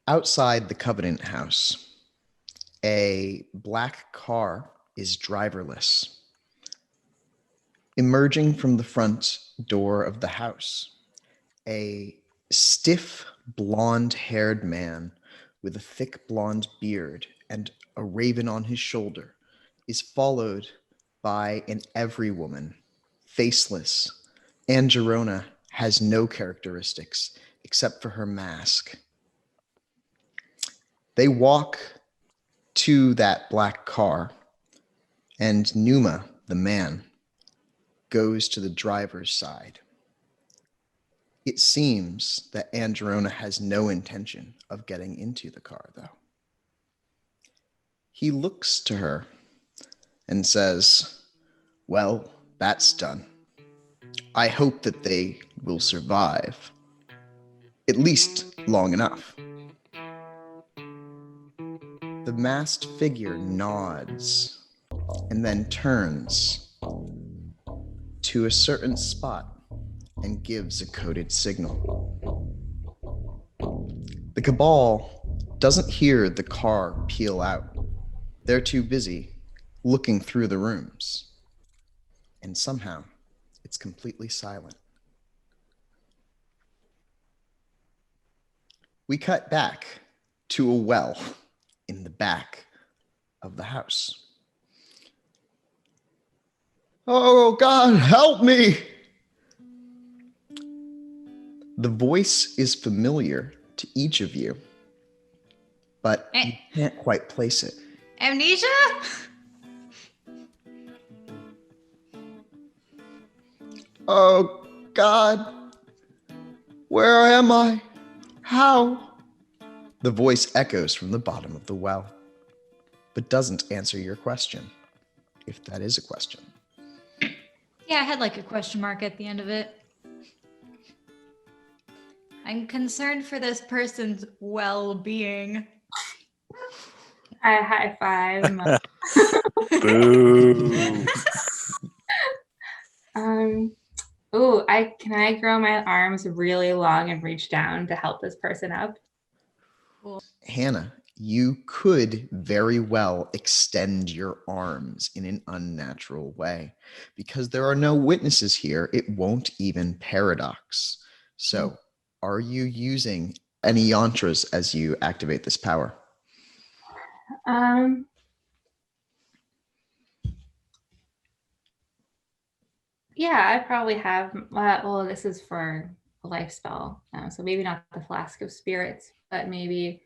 Outside the Covenant House, a black car is driverless. Emerging from the front door of the house, a stiff, blonde-haired man with a thick blonde beard and a raven on his shoulder is followed by an everywoman, faceless. Angerona has no characteristics except for her mask. They walk to that black car, and Numa, the man, goes to the driver's side. It seems that Angerona has no intention of getting into the car, though. He looks to her and says, "Well, that's done. I hope that they will survive, at least long enough." The masked figure nods and then turns to a certain spot and gives a coded signal. The cabal doesn't hear the car peel out. They're too busy looking through the rooms. And somehow, it's completely silent. We cut back to a well in the back of the house. "Oh, God, help me!" The voice is familiar to each of you, but you can't quite place it. Amnesia? "Oh, God, where am I? How?" The voice echoes from the bottom of the well, but doesn't answer your question, if that is a question. Yeah, I had like a question mark at the end of it. I'm concerned for this person's well-being. I high five. Boo. Can I grow my arms really long and reach down to help this person up? Cool. Hannah, you could very well extend your arms in an unnatural way. Because there are no witnesses here, it won't even paradox. So, are you using any yantras as you activate this power? Yeah, I probably have. Well, this is for a life spell, so maybe not the Flask of Spirits, but maybe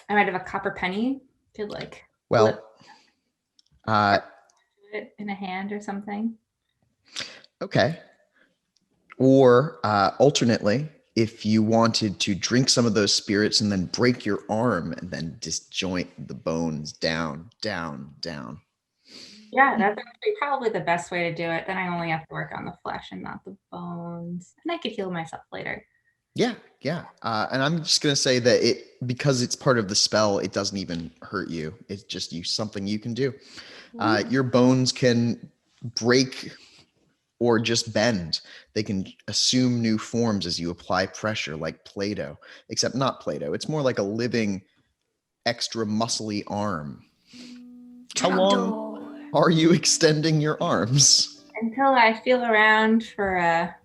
I might have a copper penny. Could like flip it in a hand or something. Okay. Or alternately, if you wanted to drink some of those spirits and then break your arm and then disjoint the bones down. Yeah, that's actually probably the best way to do it. Then I only have to work on the flesh and not the bones. And I could heal myself later. Yeah. And I'm just going to say that because it's part of the spell, it doesn't even hurt you. It's just something you can do. Your bones can break or just bend. They can assume new forms as you apply pressure, like Play-Doh, except not Play-Doh. It's more like a living, extra muscly arm. How long are you extending your arms? Until I feel around for a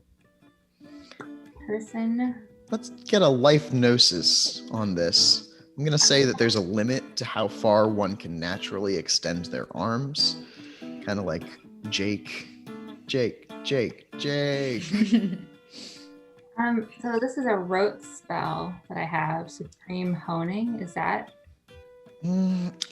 person. Let's get a life gnosis on this. I'm going to say that there's a limit to how far one can naturally extend their arms. Kind of like Jake. So this is a rote spell that I have, Supreme Honing. Is that?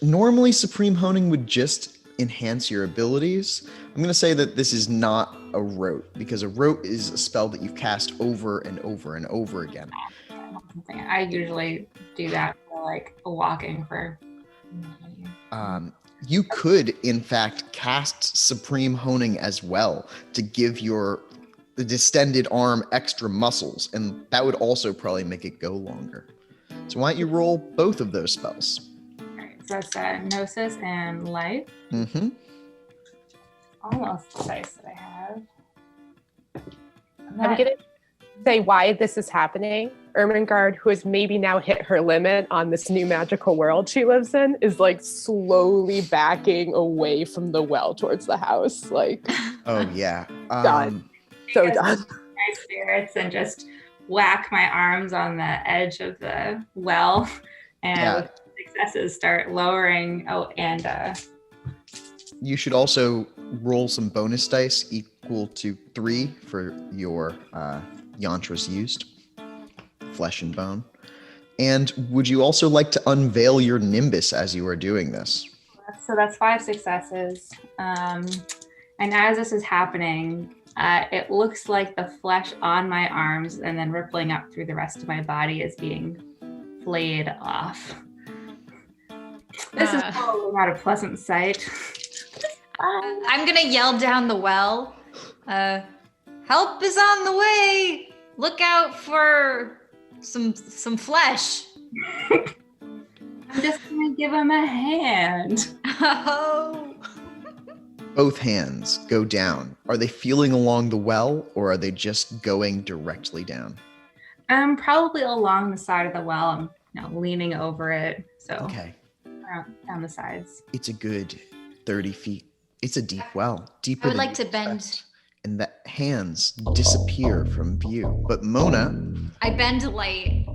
Normally, Supreme Honing would just enhance your abilities. I'm going to say that this is not a rote, because a rote is a spell that you cast over and over and over again. I usually do that for like walking for. You could, in fact, cast Supreme Honing as well to give the distended arm extra muscles, and that would also probably make it go longer. So why don't you roll both of those spells? All right, so that's Gnosis and Life. Mm-hmm. Almost the dice that I have. I'm getting say why this is happening, Ermengarde, who has maybe now hit her limit on this new magical world she lives in, is like slowly backing away from the well towards the house. Like, Oh yeah. done. So done. My spirits and just whack my arms on the edge of the well, and with successes start lowering. You should also roll some bonus dice equal to 3 for your yantras used, flesh and bone. And would you also like to unveil your nimbus as you are doing this? So that's 5 successes. And as this is happening, it looks like the flesh on my arms and then rippling up through the rest of my body is being flayed off. This is probably not a pleasant sight. I'm gonna yell down the well. Help is on the way. Look out for some flesh. I'm just gonna give him a hand. Oh. Both hands go down. Are they feeling along the well, or are they just going directly down? I'm probably along the side of the well. I'm leaning over it. So Okay. Down the sides. It's a good 30 feet. It's a deep well, deeper I would than like you to bend. expect. And the hands disappear from view. But Mona, I bend light.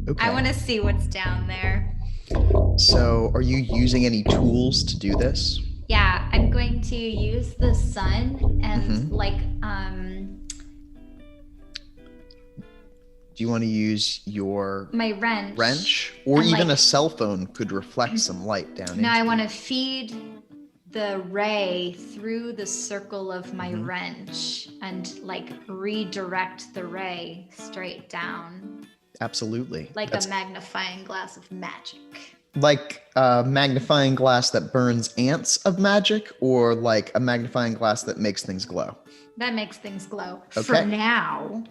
okay. I want to see what's down there. So are you using any tools to do this? Yeah, I'm going to use the sun and Do you want to use your my wrench? Or And, even a cell phone could reflect some light down No, I into want it. to feed the ray through the circle of my wrench and redirect the ray straight down. Absolutely. Like That's a magnifying glass of magic. like a magnifying glass that burns ants of magic, or like a magnifying glass that makes things glow. That makes things glow. Okay. For now.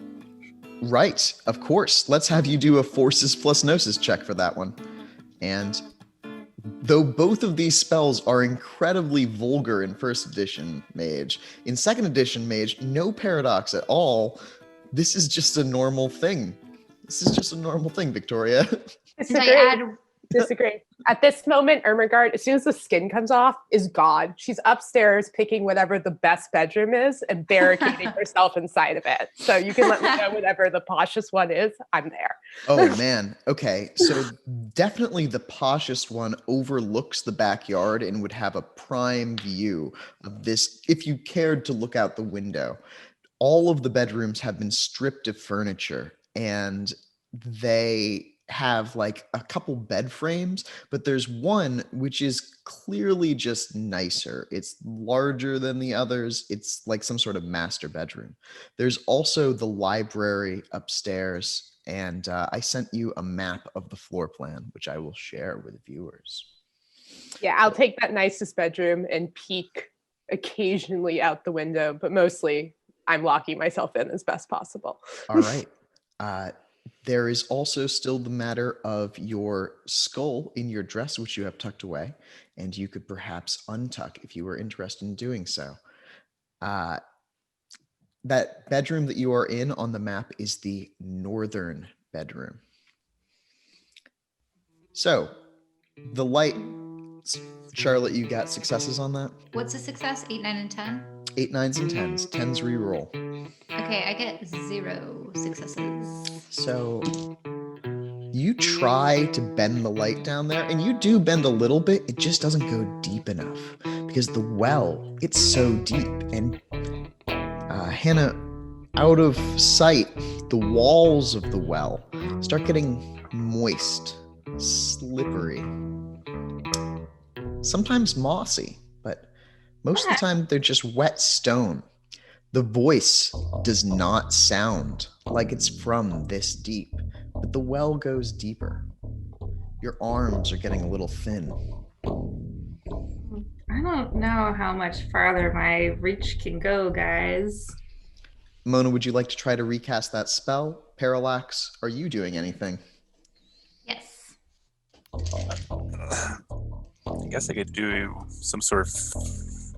Right, of course. Let's have you do a forces plus gnosis check for that one. And though both of these spells are incredibly vulgar in first edition Mage, in second edition Mage, no paradox at all. This is just a normal thing. Victoria. Disagree. At this moment, Ermengarde, as soon as the skin comes off, is gone. She's upstairs picking whatever the best bedroom is and barricading herself inside of it. So you can let me know whatever the poshest one is. I'm there. Oh man. Okay. So definitely the poshest one overlooks the backyard and would have a prime view of this if you cared to look out the window. All of the bedrooms have been stripped of furniture, and they have like a couple bed frames, but there's one which is clearly just nicer. It's larger than the others. It's like some sort of master bedroom. There's also the library upstairs, and I sent you a map of the floor plan, which I will share with viewers. Yeah, I'll take that nicest bedroom and peek occasionally out the window, but mostly I'm locking myself in as best possible. All right. There is also still the matter of your skull in your dress, which you have tucked away, and you could perhaps untuck if you were interested in doing so. That bedroom that you are in on the map is the northern bedroom. So, the light, Charlotte, you got successes on that? What's a success? 8, 9, and 10? 8, 9s, and 10s. 10s reroll. Okay, I get 0 successes. So you try to bend the light down there, and you do bend a little bit. It just doesn't go deep enough because the well, it's so deep. And Hannah, out of sight, the walls of the well start getting moist, slippery, sometimes mossy, but most of the time they're just wet stone. The voice does not sound like it's from this deep, but the well goes deeper. Your arms are getting a little thin. I don't know how much farther my reach can go, guys. Mona, would you like to try to recast that spell? Parallax, are you doing anything? Yes. I guess I could do some sort of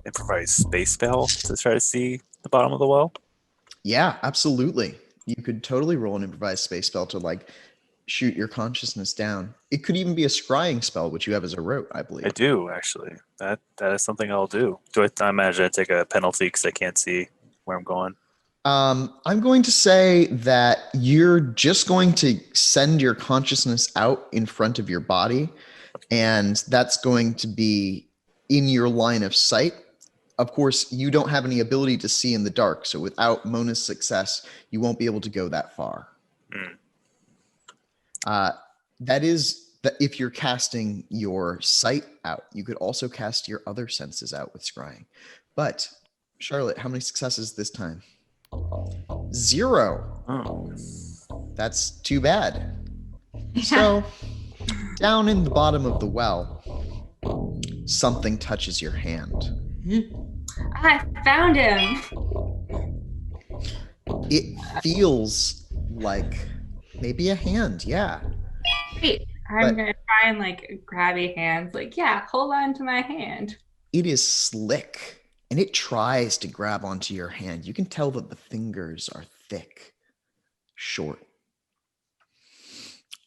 improvised space spell to try to see the bottom of the well. Yeah, absolutely. You could totally roll an improvised space spell to like shoot your consciousness down. It could even be a scrying spell, which you have as a rote, I believe. I do actually. That is something I'll do. I imagine I take a penalty because I can't see where I'm going? I'm going to say that you're just going to send your consciousness out in front of your body, and that's going to be in your line of sight. Of course, you don't have any ability to see in the dark, so without Mona's success, you won't be able to go that far. That is that if you're casting your sight out, you could also cast your other senses out with scrying. But Charlotte, how many successes this time? 0. Oh. That's too bad. So, down in the bottom of the well, something touches your hand. I found him. It feels like maybe a hand, yeah. Wait, I'm gonna try and like grab a hand. Like, yeah, hold on to my hand. It is slick, and it tries to grab onto your hand. You can tell that the fingers are thick, short.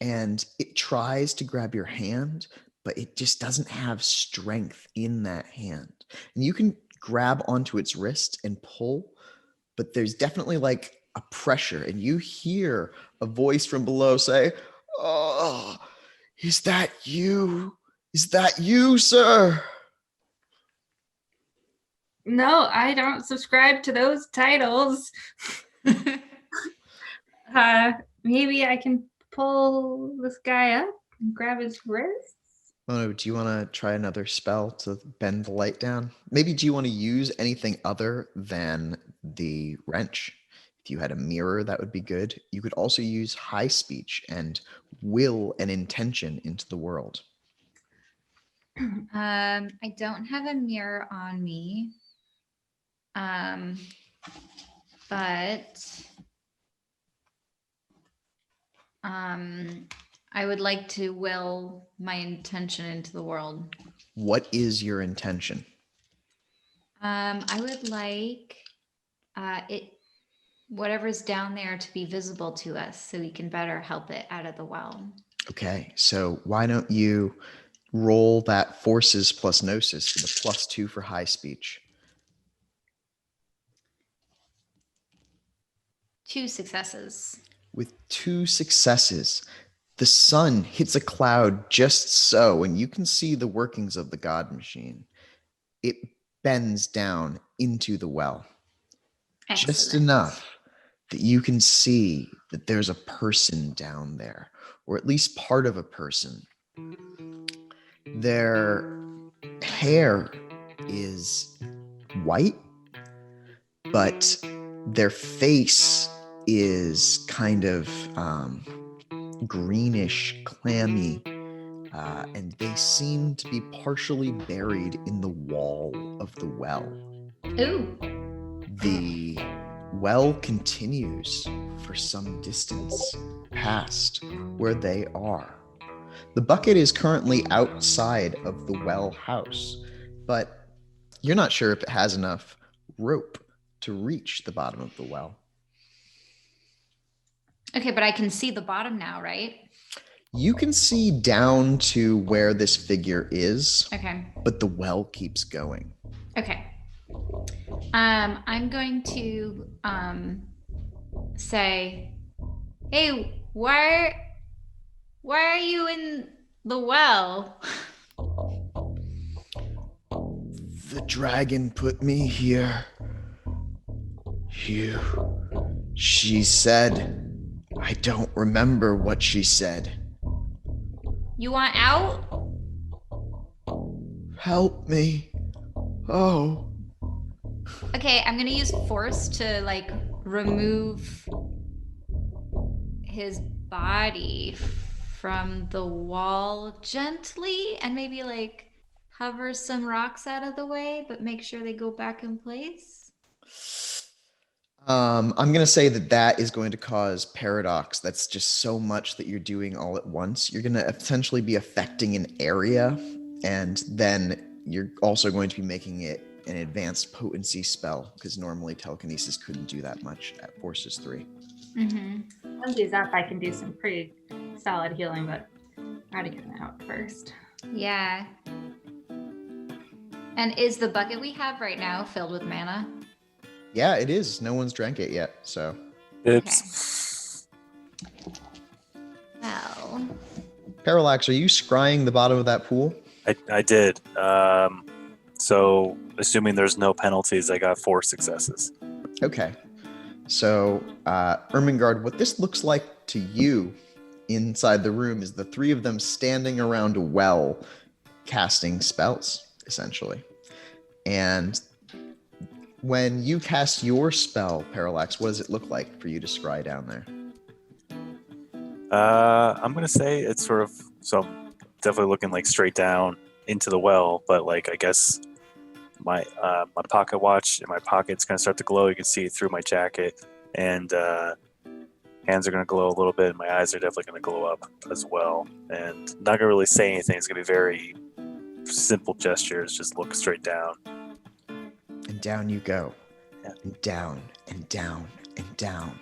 And it tries to grab your hand, but it just doesn't have strength in that hand. And you can grab onto its wrist and pull, but there's definitely like a pressure, and you hear a voice from below say, "Oh, is that you? Is that you, sir?" No, I don't subscribe to those titles. Maybe I can pull this guy up and grab his wrist. Oh, do you want to try another spell to bend the light down? Maybe do you want to use anything other than the wrench? If you had a mirror, that would be good. You could also use high speech and will an intention into the world. I don't have a mirror on me. But I would like to will my intention into the world. What is your intention? I would like whatever's down there to be visible to us so we can better help it out of the well. Okay, so why don't you roll that forces plus gnosis with a +2 for high speech. 2 successes. With 2 successes, the sun hits a cloud just so, and you can see the workings of the god machine. It bends down into the well. Excellent. Just enough that you can see that there's a person down there, or at least part of a person. Their hair is white, but their face is kind of greenish, clammy, and they seem to be partially buried in the wall of the well. Ooh. The well continues for some distance past where they are. The bucket is currently outside of the well house, but you're not sure if it has enough rope to reach the bottom of the well. Okay, but I can see the bottom now, right? You can see down to where this figure is, Okay. but the well keeps going. Okay. I'm going to say, hey, why are you in the well? The dragon put me here. She said, I don't remember what she said. You want out? Help me. Oh. Okay, I'm gonna use force to like remove his body from the wall gently and maybe like hover some rocks out of the way, but make sure they go back in place. I'm going to say that is going to cause paradox. That's just so much that you're doing all at once. You're going to essentially be affecting an area, and then you're also going to be making it an advanced potency spell, because normally telekinesis couldn't do that much at forces 3. Once he's up, I can do some pretty solid healing, but I gotta get him out first. Yeah. And is the bucket we have right now filled with mana? Yeah, it is. No one's drank it yet, so. Oops. Well, Parallax, are you scrying the bottom of that pool? I did. So assuming there's no penalties, I got 4 successes. Okay. So, Ermengarde, what this looks like to you inside the room is the 3 of them standing around a well casting spells, essentially. And when you cast your spell, Parallax, what does it look like for you to scry down there? I'm going to say it's sort of, so I'm definitely looking like straight down into the well, but like I guess my pocket watch in my pocket's going to start to glow. You can see it through my jacket, and hands are going to glow a little bit, and my eyes are definitely going to glow up as well. And not going to really say anything. It's going to be very simple gestures. Just look straight down. And down you go. Yeah. And down and down and down.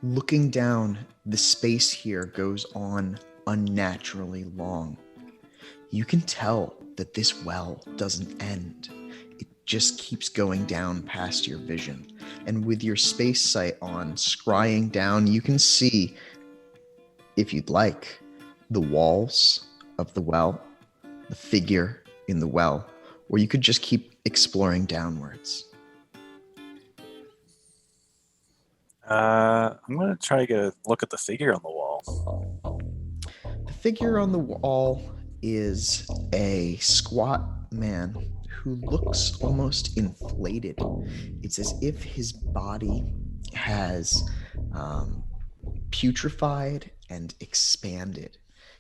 Looking down, the space here goes on unnaturally long. You can tell that this well doesn't end. It just keeps going down past your vision. And with your space sight on, scrying down, you can see, if you'd like, the walls of the well, the figure in the well, or you could just keep exploring downwards. I'm going to try to get a look at the figure on the wall. The figure on the wall is a squat man who looks almost inflated. It's as if his body has putrefied and expanded.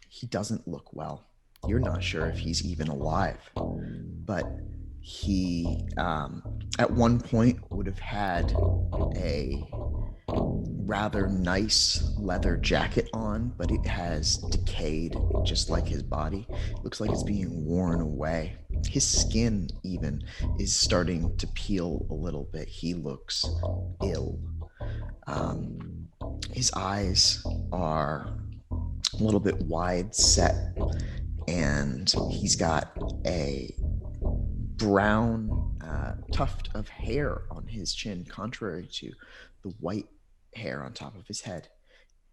He doesn't look well. You're not sure if he's even alive, but he at one point would have had a rather nice leather jacket on, but it has decayed just like his body. It looks like it's being worn away. His skin even is starting to peel a little bit. He looks ill. His eyes are a little bit wide set, and he's got a brown tuft of hair on his chin, contrary to the white hair on top of his head.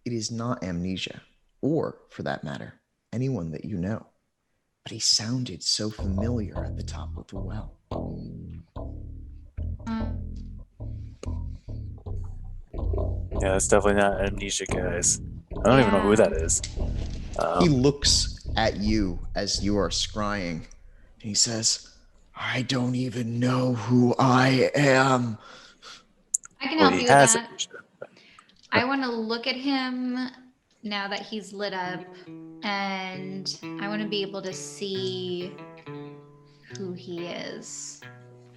It is not amnesia, or, for that matter, anyone that you know. But he sounded so familiar at the top of the well. Yeah, it's definitely not amnesia, guys. I don't even know who that is. He looks at you as you are scrying, and he says, "I don't even know who I am." I can help he you with has that. amnesia. I want to look at him now that he's lit up, and I want to be able to see who he is.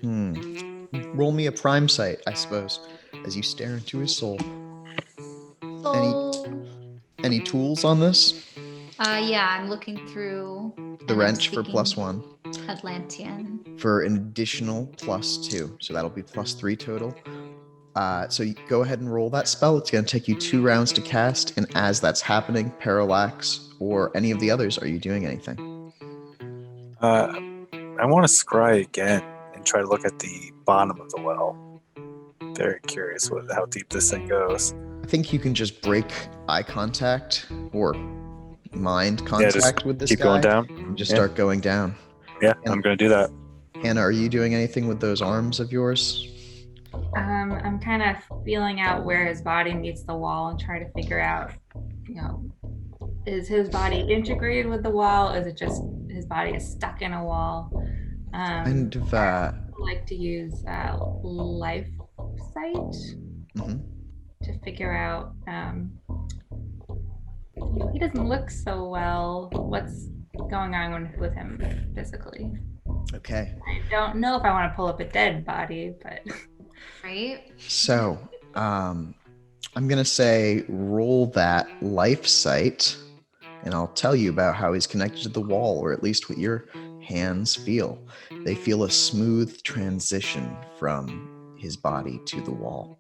Roll me a prime sight, I suppose, as you stare into his soul. Any tools on this? Yeah, I'm looking through The and I'm wrench for speaking +1. Atlantean. For an additional +2. So that'll be +3 total. So you go ahead and roll that spell. It's going to take you 2 rounds to cast. And as that's happening, Parallax or any of the others, are you doing anything? I want to scry again and try to look at the bottom of the well. Very curious how deep this thing goes. I think you can just break eye contact or mind contact with this keep guy. going down. And just start going down. Yeah, I'm going to do that. Hannah, are you doing anything with those arms of yours? I'm kind of feeling out where his body meets the wall and try to figure out, is his body integrated with the wall? Is it just his body is stuck in a wall? Kind of. I like to use life sight to figure out. He doesn't look so well. What's going on with him physically? Okay. I don't know if I want to pull up a dead body, but Right? So, I'm going to say roll that life sight, and I'll tell you about how he's connected to the wall, or at least what your hands feel. They feel a smooth transition from his body to the wall,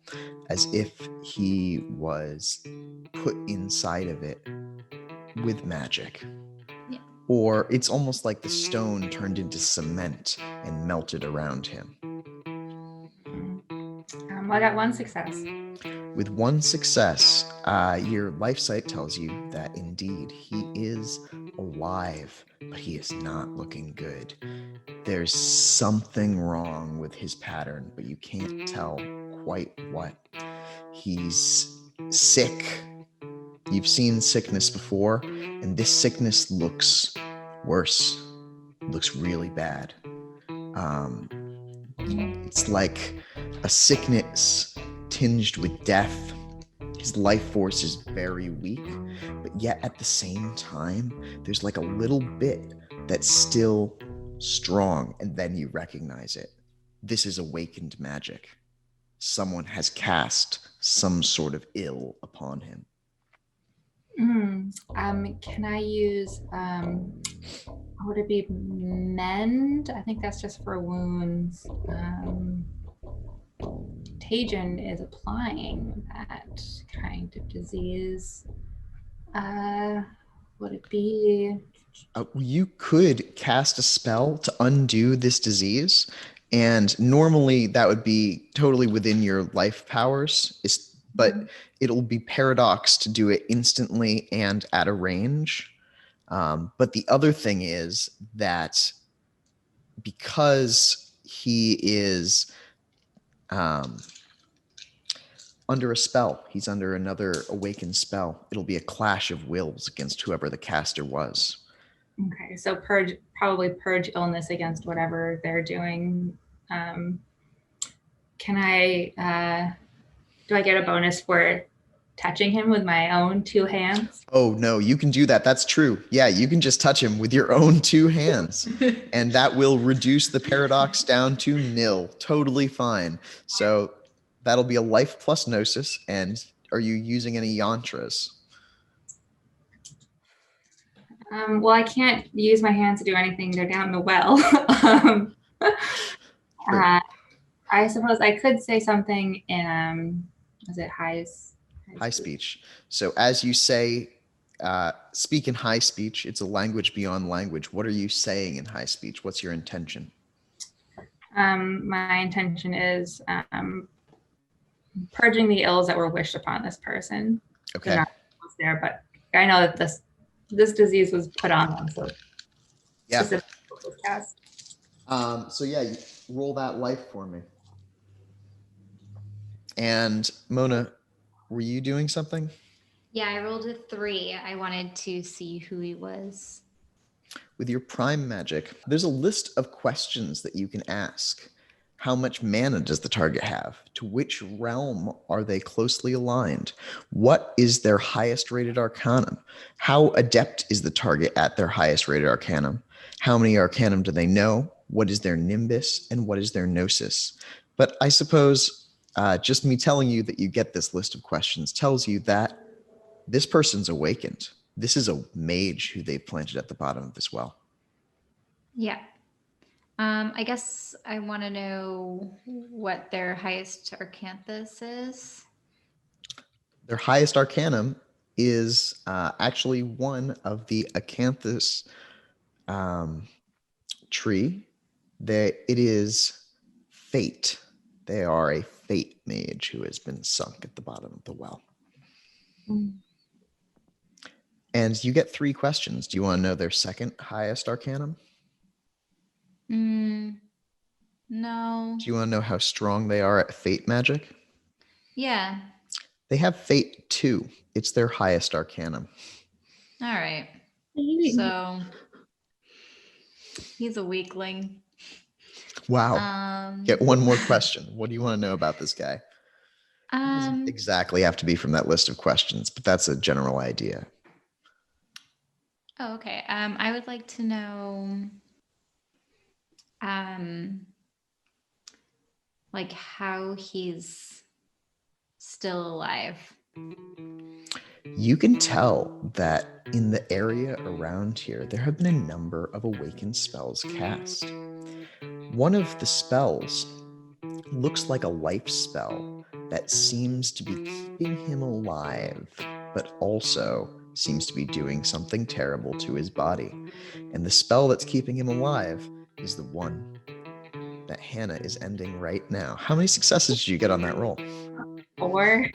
as if he was put inside of it with magic. Yeah. Or it's almost like the stone turned into cement and melted around him. I got one success. With one success, your life sight tells you that indeed he is alive, but he is not looking good. There's something wrong with his pattern, but you can't tell quite what. He's sick. You've seen sickness before, and this sickness looks worse. It looks really bad. It's like a sickness tinged with death. His life force is very weak, but yet at the same time, there's like a little bit that's still strong, and then you recognize it. This is awakened magic. Someone has cast some sort of ill upon him. Can I use, would it be mend? I think that's just for wounds. Contagion is applying that kind of disease. Would it be? You could cast a spell to undo this disease, and normally that would be totally within your life powers, but it'll be paradox to do it instantly and at a range. But the other thing is that because he is under a spell, he's under another awakened spell, it'll be a clash of wills against whoever the caster was. Okay, so probably purge illness against whatever they're doing. Can I, do I get a bonus for touching him with my own 2 hands? Oh, no, you can do that. That's true. Yeah, you can just touch him with your own 2 hands, and that will reduce the paradox down to 0. Totally fine. So that'll be a life plus gnosis. And are you using any yantras? Well, I can't use my hands to do anything. They're down the well. Sure. I suppose I could say something in, is it high Speech. So as you say, speak in high speech, it's a language beyond language. What are you saying in high speech? What's your intention? My intention is purging the ills that were wished upon this person. Okay. They're not there, but I know that this disease was put on them. So Yeah. specifically cast. So yeah, you roll that life for me. And Mona, were you doing something? Yeah, I rolled a 3. I wanted to see who he was. With your prime magic, there's a list of questions that you can ask. How much mana does the target have? To which realm are they closely aligned? What is their highest rated arcanum? How adept is the target at their highest rated arcanum? How many arcanum do they know? What is their nimbus? And what is their gnosis? But I suppose just me telling you that you get this list of questions tells you that this person's awakened. This is a mage who they planted at the bottom of this well. Yeah. I guess I want to know what their highest arcanthus is. Their highest arcanum is actually one of the acanthus tree. It is fate. They are a fate mage who has been sunk at the bottom of the well. And you get 3 questions. Do you want to know their second highest arcanum? No. Do you want to know how strong they are at fate magic? Yeah. They have fate 2. It's their highest arcanum. All right. So he's a weakling. Wow. Get one more question. What do you want to know about this guy? It doesn't exactly have to be from that list of questions, but that's a general idea. Oh, okay. I would like to know like how he's still alive. You can tell that in the area around here, there have been a number of awakened spells cast. One of the spells looks like a life spell that seems to be keeping him alive, but also seems to be doing something terrible to his body. And the spell that's keeping him alive is the one that Hannah is ending right now. How many successes did you get on that roll? 4.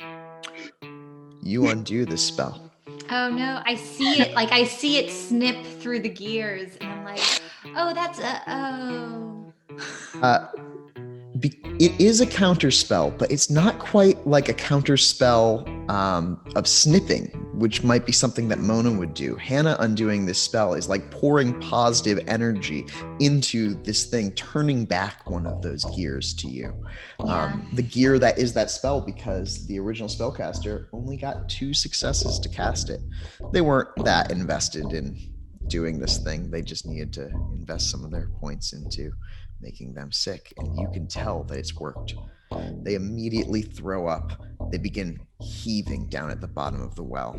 You undo this spell. Oh no, I see it. Like I see it snip through the gears, and I'm like, oh, that's It is a counter spell, but it's not quite like a counter spell of snipping, which might be something that Mona would do. Hannah undoing this spell is like pouring positive energy into this thing, turning back one of those gears to you. Yeah. The gear that is that spell, because the original spellcaster only got 2 successes to cast it. They weren't that invested in doing this thing. They just needed to invest some of their points into making them sick, and you can tell that it's worked. They immediately throw up. They begin heaving down at the bottom of the well.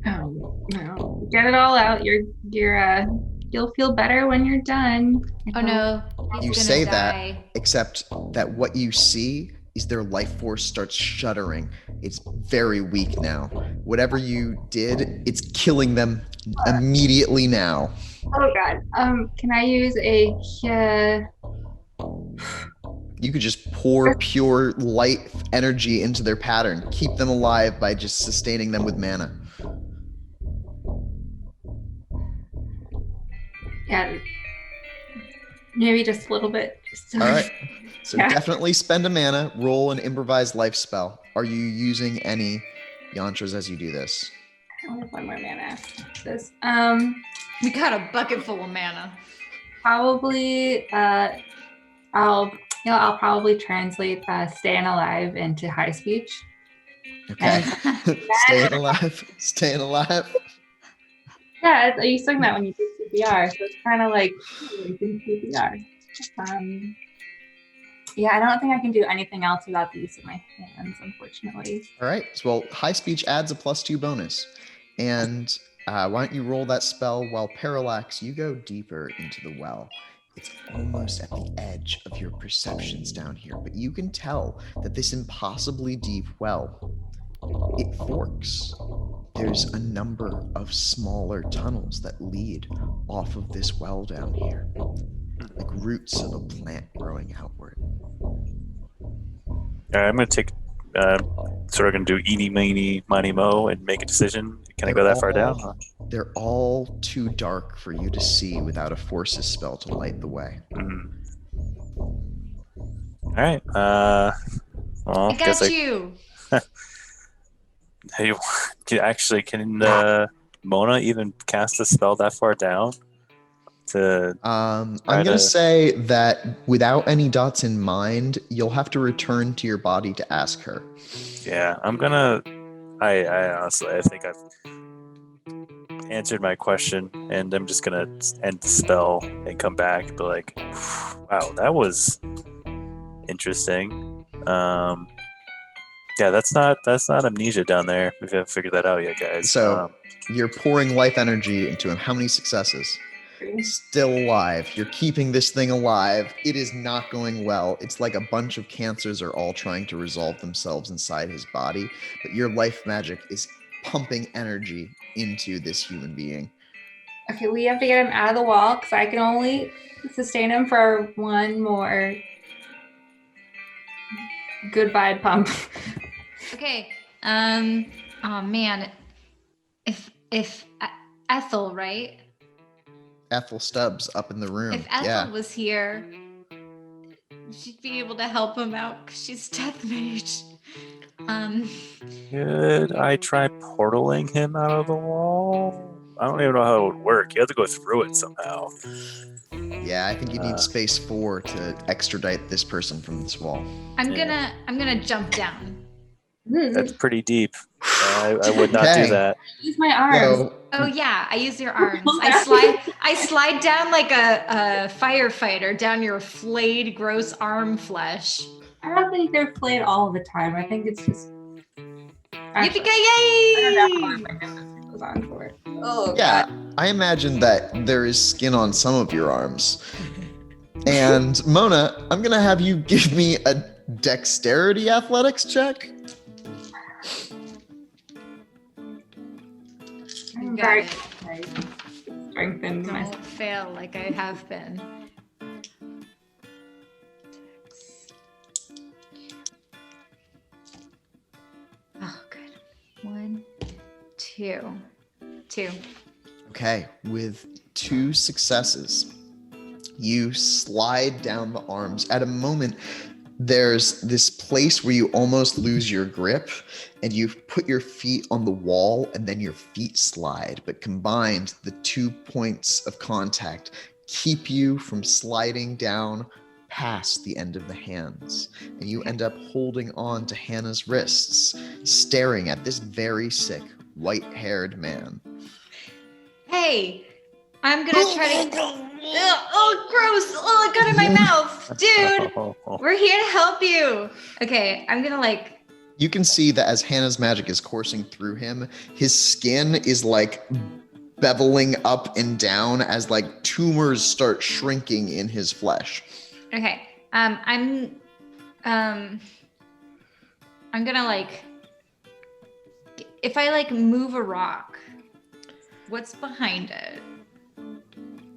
Oh no! Get it all out. You'll feel better when you're done. oh no. He's You gonna say die. that, except that what you see is their life force starts shuddering. It's very weak now. Whatever you did, it's killing them immediately now. Oh god. Can I use a? You could just pour pure light energy into their pattern. Keep them alive by just sustaining them with mana. Yeah. Maybe just a little bit. All right. So Yeah. definitely spend a mana, roll an improvised life spell. Are you using any yantras as you do this? I only have 1 more mana. This. We got a bucket full of mana. Probably. I'll probably translate staying alive into high speech. Okay. Staying alive. Staying alive. Yeah, I used to doing that when you do CPR, so it's kind of like in CPR. Yeah, I don't think I can do anything else without the use of my hands, unfortunately. All right. So, well, high speech adds a +2 bonus. And why don't you roll that spell while Parallax, you go deeper into the well. It's almost at the edge of your perceptions down here, but you can tell that this impossibly deep well, it forks. There's a number of smaller tunnels that lead off of this well down here, like roots of a plant growing outward. All right, I'm gonna take. Sort of gonna do eeny, meeny, miny, mo, and make a decision. Can I go that far down? They're all too dark for you to see without a forces spell to light the way. All right. Well, I got you. Hey, can Mona even cast a spell that far down? I'm gonna say that without any dots in mind, you'll have to return to your body to ask her. Yeah, I'm gonna. I honestly, I think I've answered my question, and I'm just gonna end the spell and come back. But like, wow, that was interesting. Yeah, that's not amnesia down there. We haven't figured that out yet, guys. So you're pouring life energy into him. How many successes? Still alive. You're keeping this thing alive. It is not going well. It's like a bunch of cancers are all trying to resolve themselves inside his body, but your life magic is pumping energy into this human being. Okay, we have to get him out of the wall because I can only sustain him for 1 more goodbye pump. Okay. Oh man. If Ethel, right? Ethel Stubbs up in the room. If Ethel Yeah. was here, she'd be able to help him out because she's Death Mage. Could I try portaling him out of the wall? I don't even know how it would work. You have to go through it somehow. Yeah, I think you need space 4 to extradite this person from this wall. I'm gonna jump down. That's pretty deep. I would not Okay. do that. Use my arms. So, Oh yeah, I use your arms. I slide down like a firefighter down your flayed, gross arm flesh. I don't think they're played all the time. I think it's just. Actually, Yippee-ki-yay! I don't know how long my business goes on for it. Oh yeah, I imagine that there is skin on some of your arms. And Mona, I'm gonna have you give me a dexterity athletics check. You got Very it. strengthened my Don't fail like I have been. Oh, good. 1, 2, 2. Okay, with 2 successes, you slide down the arms. At a moment, there's this place where you almost lose your grip, and you put your feet on the wall, and then your feet slide. But combined, the 2 points of contact keep you from sliding down past the end of the hands. And you end up holding on to Hannah's wrists, staring at this very sick, white-haired man. Hey, I'm gonna try to. Oh, gross! Oh, it got in my mouth, dude. We're here to help you. Okay, I'm gonna like. You can see that as Hannah's magic is coursing through him, his skin is like beveling up and down as like tumors start shrinking in his flesh. Okay, I'm gonna like. If I like move a rock, what's behind it?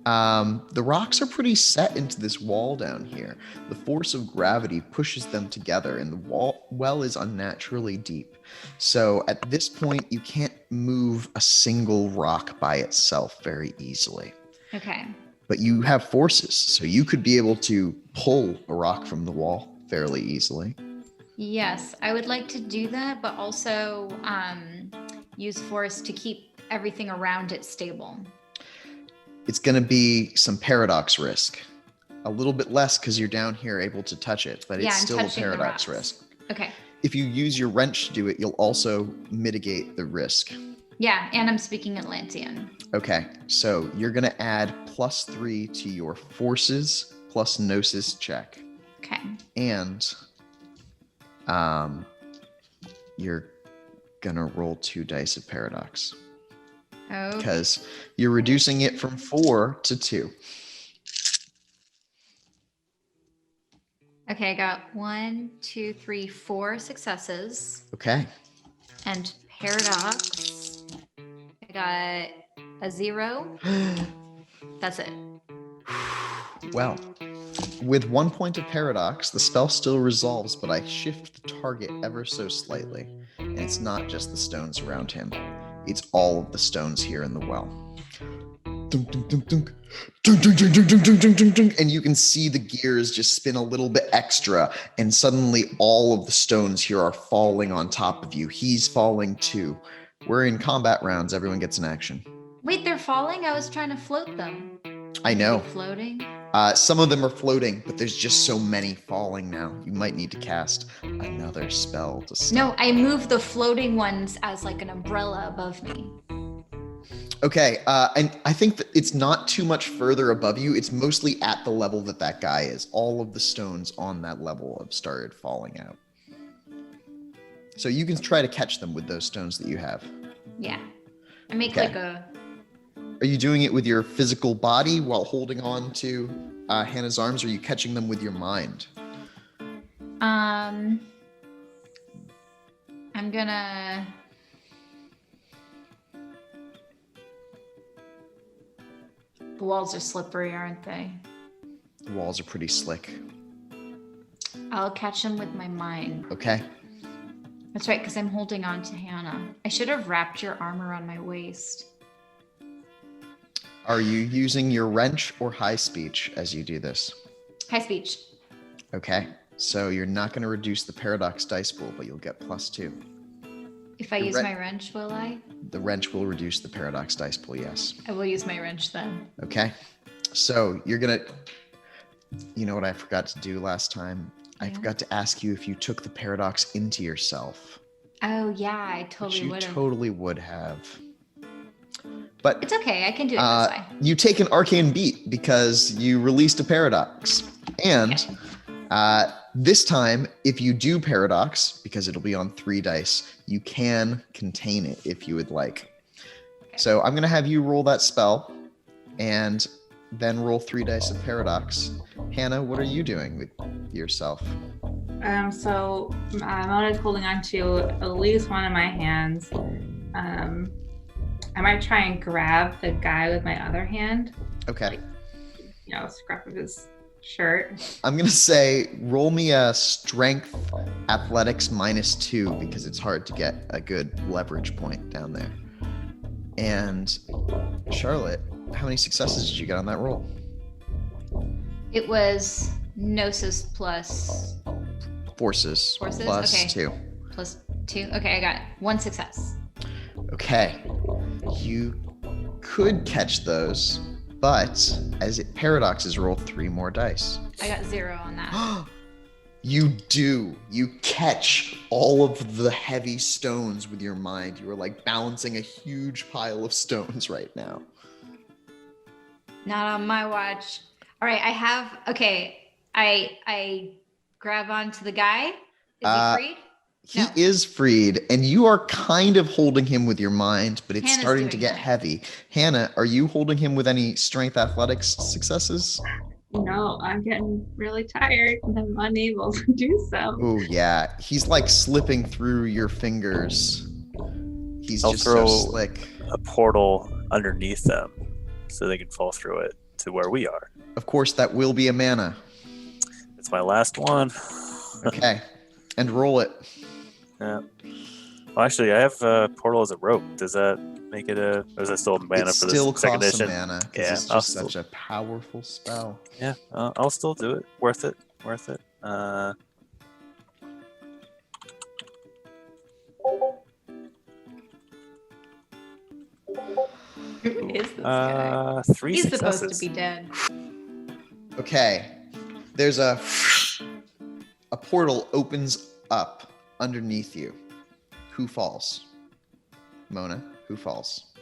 The rocks are pretty set into this wall down here. The force of gravity pushes them together, and the well is unnaturally deep. So at this point, you can't move a single rock by itself very easily. Okay. But you have forces, so you could be able to pull a rock from the wall fairly easily. Yes, I would like to do that, but also use force to keep everything around it stable. It's going to be some paradox risk. A little bit less because you're down here able to touch it, but it's I'm still a touching the paradox rocks. risk. Okay. If you use your wrench to do it, you'll also mitigate the risk. Yeah, and I'm speaking Atlantean. Okay, so you're going to add +3 to your forces plus gnosis check. Okay. And you're going to roll 2 dice of paradox. Oh. Because you're reducing it from 4 to 2. Okay, I got 1, 2, 3, 4 successes. Okay. And paradox. I got a 0. That's it. Well, with 1 point of paradox, the spell still resolves, but I shift the target ever so slightly. And it's not just the stones around him. It's all of the stones here in the well. Dunk, dunk, dunk, dunk. Dunk, dunk, dunk, dunk, dunk, dunk, dunk, dunk, dunk. And you can see the gears just spin a little bit extra, and suddenly all of the stones here are falling on top of you. He's falling too. We're in combat rounds. Everyone gets an action. Wait, they're falling? I was trying to float them. I Are know. they floating? Some of them are floating, but there's just so many falling now. You might need to cast another spell to stop. No, I moved the floating ones as like an umbrella above me. Okay, and I think that it's not too much further above you. It's mostly at the level that that guy is. All of the stones on that level have started falling out. So you can try to catch them with those stones that you have. Yeah. I make Okay. like a... Are you doing it with your physical body while holding on to Hannah's arms, or are you catching them with your mind? I'm gonna... The walls are slippery, aren't they? The walls are pretty slick. I'll catch them with my mind. Okay. That's right, because I'm holding on to Hannah. I should have wrapped your arm around my waist. Are you using your wrench or high speech as you do this? High speech. Okay. So you're not going to reduce the paradox dice pool, but you'll get +2. If I The use wren- my wrench, will I? The wrench will reduce the paradox dice pool, yes. I will use my wrench then. Okay. So you're going to... You know what I forgot to do last time? I Yeah. forgot to ask you if you took the paradox into yourself. Oh, yeah, I Which totally you would have. totally would have. But It's okay, I can do it this way. you take an arcane beat because you released a paradox. And this time, if you do paradox, because it'll be on 3 dice, you can contain it if you would like. So I'm going to have you roll that spell and then roll 3 dice of paradox. Hannah, what are you doing with yourself? So Mona's holding on to at least one of my hands. I might try and grab the guy with my other hand. Okay. Scruff of his shirt. I'm going to say roll me a strength athletics -2 because it's hard to get a good leverage point down there. And Charlotte, how many successes did you get on that roll? It was Gnosis plus Forces. Forces? Plus Okay. 2. plus 2. Okay, I got 1 success. Okay. You could catch those, but as it paradoxes, roll 3 more dice. I got 0 on that. You do. You catch all of the heavy stones with your mind. You are like balancing a huge pile of stones right now. Not on my watch. All right, I grab onto the guy. Is he freed? He No. is freed, and you are kind of holding him with your mind, but it's Hannah's starting to doing get that. heavy. Hannah, are you holding him with any strength athletics successes? No, I'm getting really tired and I'm unable to do so. Oh, yeah. He's like slipping through your fingers. He's I'll just throw- so slick. A portal underneath them so they can fall through it to where we are. Of course, that will be a mana. It's my last one. Okay. And roll it. Yeah. Well, actually, I have portal as a rope. Does that make it or is that still a mana It for still the second costs a edition? mana because Yeah, it's I'll just still- such a powerful spell. Yeah, I'll still do it. Worth it. Who is this guy? 3 He's successes. supposed to be dead. Okay. There's a portal opens up underneath you. Who falls? Mona, who falls?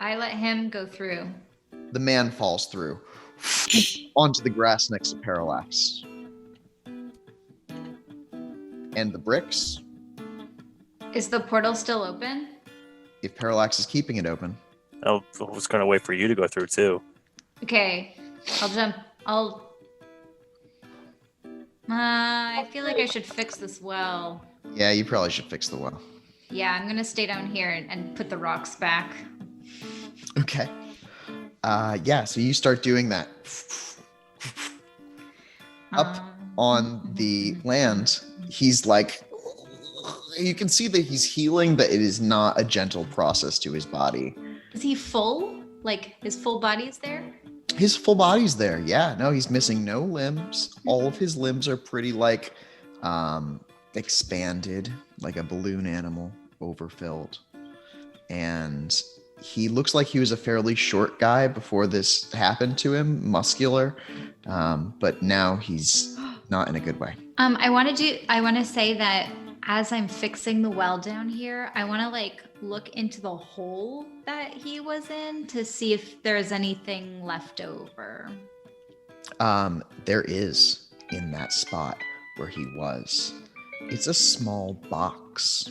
I let him go through. The man falls through onto the grass next to Parallax. And the bricks, Is the portal still open? if Parallax is keeping it open. I was going to wait for you to go through too. Okay, I'll jump. I feel like I should fix this well. Yeah, you probably should fix the well. Yeah, I'm gonna stay down here and put the rocks back. Okay. Yeah, so you start doing that. Up on the land, he's like, you can see that he's healing, but it is not a gentle process to his body. Is he full? Like his full body's there? His full body's there. Yeah, no, he's missing no limbs. All of his limbs are pretty like expanded, like a balloon animal, overfilled. And he looks like he was a fairly short guy before this happened to him, muscular. But now he's not in a good way. I want to say that as I'm fixing the well down here, I want to like look into the hole that he was in to see if there's anything left over. There is in that spot where he was. It's a small box.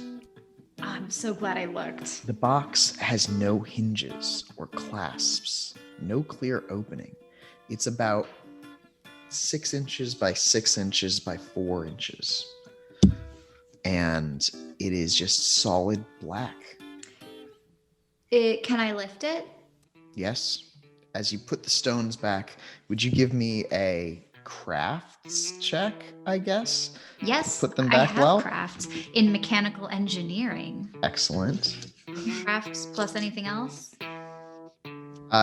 I'm so glad I looked. The box has no hinges or clasps, no clear opening. It's about 6 inches by 6 inches by 4 inches. And it is just solid black. Can I lift it? Yes. As you put the stones back, would you give me a crafts check, I guess? Yes. Put them I back have well? crafts in mechanical engineering. Excellent. Crafts plus anything else?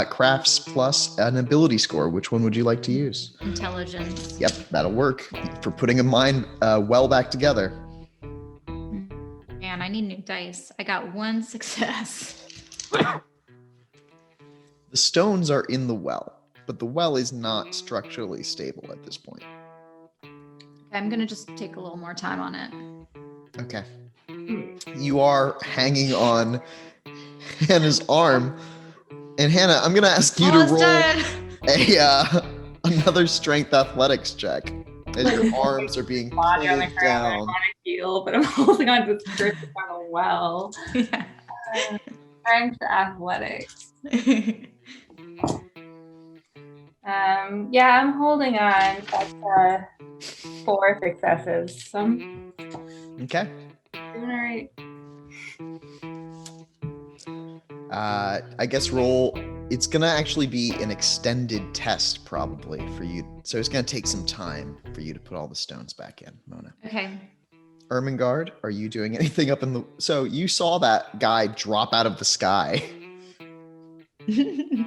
Crafts plus an ability score. Which one would you like to use? Intelligence. Yep, that'll work for putting a mind well back together. Man, I need new dice. I got 1 success. The stones are in the well, but the well is not structurally stable at this point. I'm gonna just take a little more time on it. Okay. You are hanging on Hannah's arm. And Hannah, I'm going to ask you to Almost roll done. another strength athletics check as your arms are being pulled Body on the ground. I down. want to heal, but I'm holding on to this grip on a well. Yeah. Strength athletics. Yeah, I'm holding on. That's 4 successes. So I'm Okay. doing all right. I guess roll. It's gonna actually be an extended test probably for you. So it's gonna take some time for you to put all the stones back in, Mona. Okay. Ermengarde, are you doing anything up in the? So you saw that guy drop out of the sky.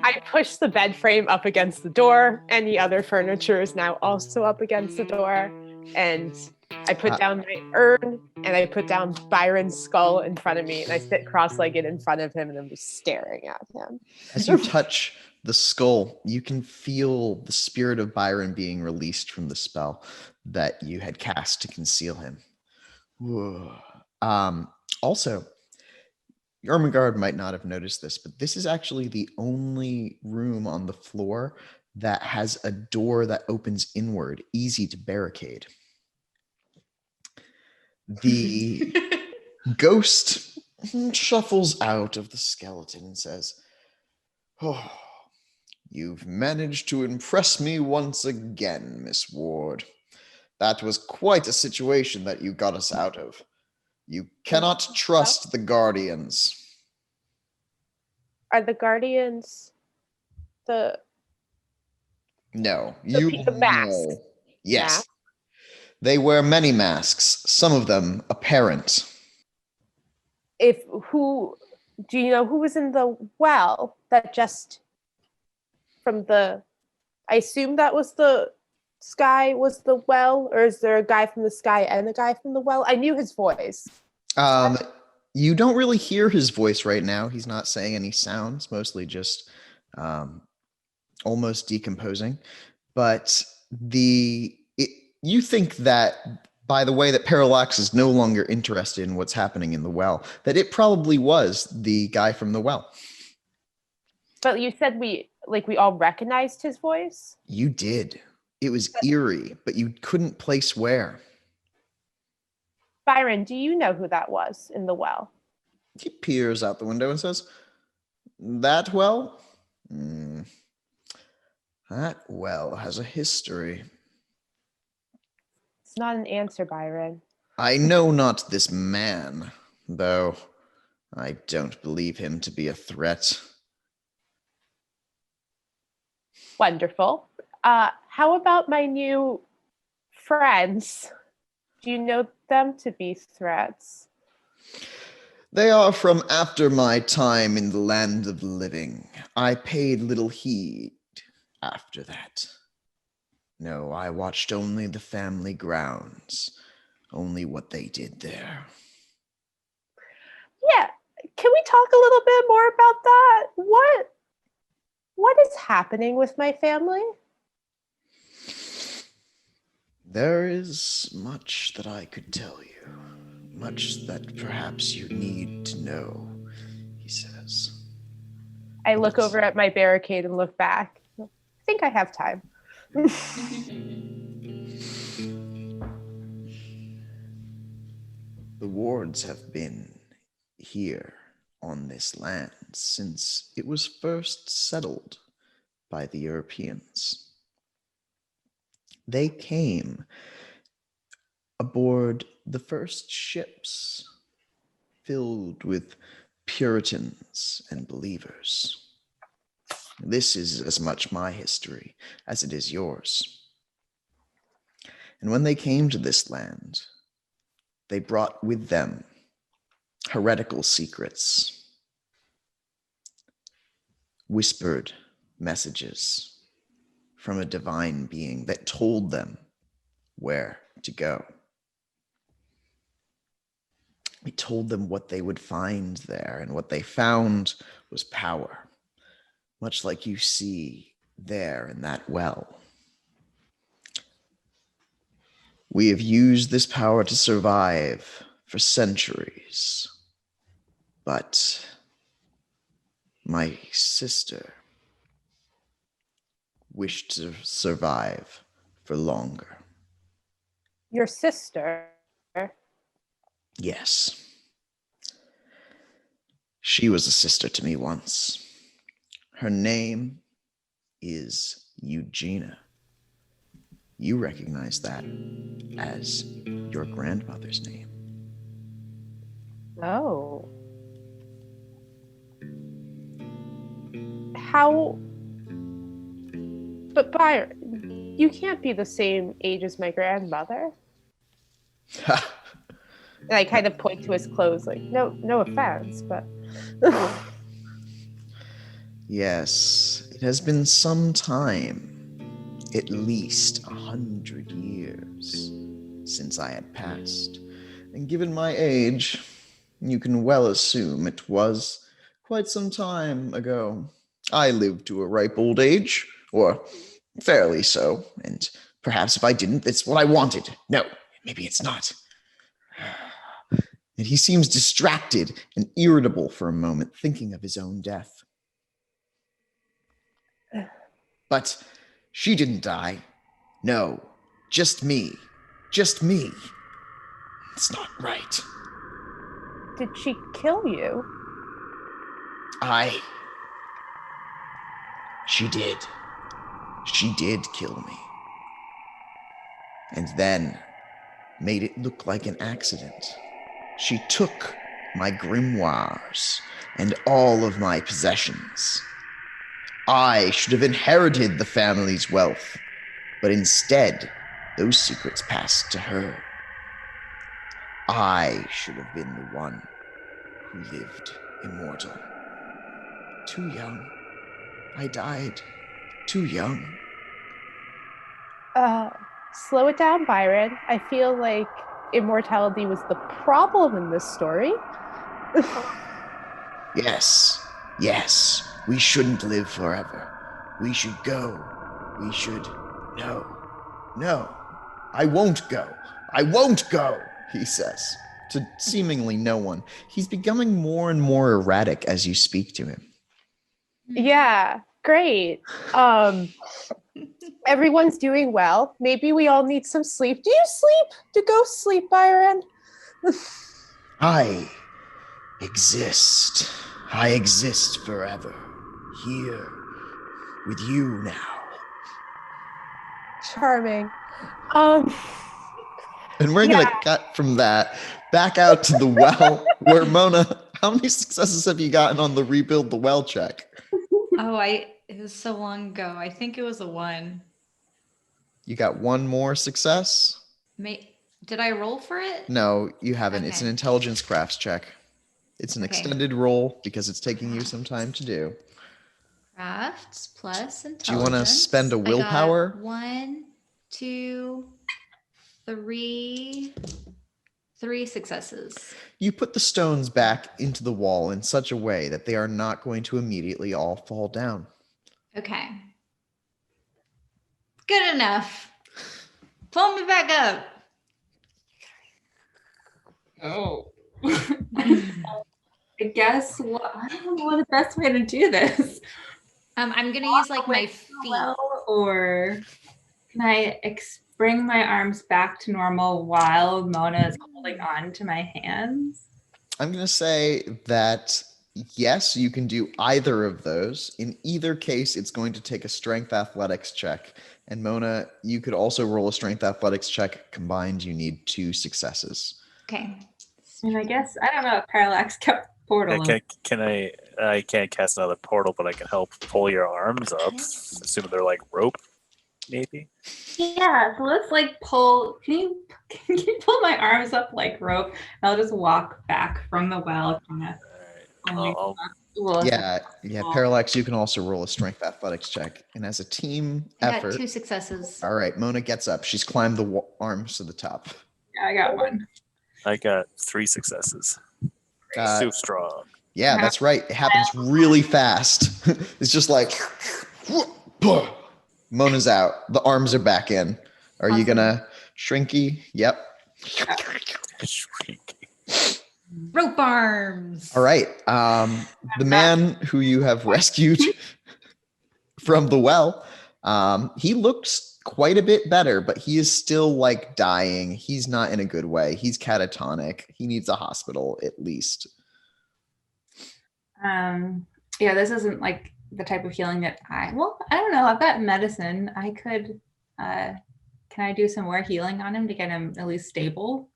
I push the bed frame up against the door. Any other furniture is now also up against the door. And I put down my urn and I put down Byron's skull in front of me. And I sit cross-legged in front of him and I'm just staring at him. As you touch the skull, you can feel the spirit of Byron being released from the spell that you had cast to conceal him. Whoa. Also, Ermengarde might not have noticed this, but this is actually the only room on the floor that has a door that opens inward, easy to barricade. The ghost shuffles out of the skeleton and says, "Oh, you've managed to impress me once again, Miss Ward. That was quite a situation that you got us out of. You cannot trust the Guardians." Are the Guardians the No, the masks? know. Yes. Masks? They wear many masks, some of them apparent. Do you know who was in the well that just from the, I assume that was the sky was the well, or is there a guy from the sky and a guy from the well? I knew his voice. You don't really hear his voice right now. He's not saying any sounds, mostly just almost decomposing. But you think that by the way that Parallax is no longer interested in what's happening in the well, that it probably was the guy from the well. But you said we all recognized his voice? You did. It was eerie, but you couldn't place where. Byron, do you know who that was in the well? He peers out the window and says, "That well? That well has a history." It's not an answer, Byron. "I know not this man, though I don't believe him to be a threat." Wonderful. How about my new friends? Do you know them to be threats? "They are from after my time in the land of the living. I paid little heed after that. No, I watched only the family grounds, only what they did there." Yeah. Can we talk a little bit more about that? What is happening with my family? "There is much that I could tell you, much that perhaps you need to know," he says. I look over at my barricade and look back. I think I have time. "The wards have been here on this land since it was first settled by the Europeans. They came aboard the first ships filled with Puritans and believers. This is as much my history as it is yours. And when they came to this land, they brought with them heretical secrets, whispered messages from a divine being that told them where to go. It told them what they would find there, and what they found was power, much like you see there in that well. We have used this power to survive for centuries, but my sister wished to survive for longer." Your sister? "Yes. She was a sister to me once. Her name is Eugenia. You recognize that as your grandmother's name. Oh. How? But Byron, you can't be the same age as my grandmother. And I kind of point to his clothes, like, no offense, but. Yes, it has been some time, at least 100 years, since I had passed. And given my age, you can well assume it was quite some time ago. I lived to a ripe old age, or fairly so, and perhaps if I didn't, it's what I wanted. No, maybe it's not. And he seems distracted and irritable for a moment, thinking of his own death. But she didn't die. No, just me. Just me. It's not right. Did she kill you? She did. She did kill me. And then made it look like an accident. She took my grimoires and all of my possessions. I should have inherited the family's wealth, but instead, those secrets passed to her. I should have been the one who lived immortal. Too young. I died too young. Slow it down, Byron. I feel like immortality was the problem in this story. Yes. We shouldn't live forever. We should go. We should... No. I won't go. He says, to seemingly no one. He's becoming more and more erratic as you speak to him. Yeah, great. Everyone's doing well. Maybe we all need some sleep. Do you sleep? Do ghosts sleep, Byron? I exist forever, here, with you now. Charming. And we're gonna cut from that back out to the well, where Mona, how many successes have you gotten on the rebuild the well check? It was so long ago. I think it was a 1. You got one more success? Did I roll for it? No, you haven't. Okay. It's an intelligence crafts check. It's an extended roll because it's taking you some time to do. Crafts plus intelligence. Do you want to spend a willpower? 1, 2, 3 successes. You put the stones back into the wall in such a way that they are not going to immediately all fall down. Okay. Good enough. Pull me back up. Oh. I guess I don't know what the best way to do this. I'm gonna use like my feet. Or can I bring my arms back to normal while Mona is holding on to my hands? I'm going to say that yes, you can do either of those. In either case, it's going to take a strength athletics check. And Mona, you could also roll a strength athletics check. Combined, you need 2 successes. Okay. And I guess, I don't know if Parallax kept portal. I can't cast another portal, but I can help pull your arms up. Assuming they're like rope, maybe. Yeah, so let's like pull. Can you pull my arms up like rope? And I'll just walk back from the well. Yeah. Parallax, you can also roll a strength athletics check. And as a team effort. I got 2 successes. All right, Mona gets up. She's climbed the arms to the top. Yeah, I got 1. I got 3 successes. So strong. Yeah, that's right. It happens really fast. It's just like, Mona's out. The arms are back in. Are you gonna shrinky? Yep. Rope arms. All right. The man who you have rescued from the well, he looks quite a bit better, but he is still like dying. He's not in a good way. He's catatonic. He needs a hospital at least. Yeah, this isn't like the type of healing that I don't know. I've got medicine. I could can I do some more healing on him to get him at least stable?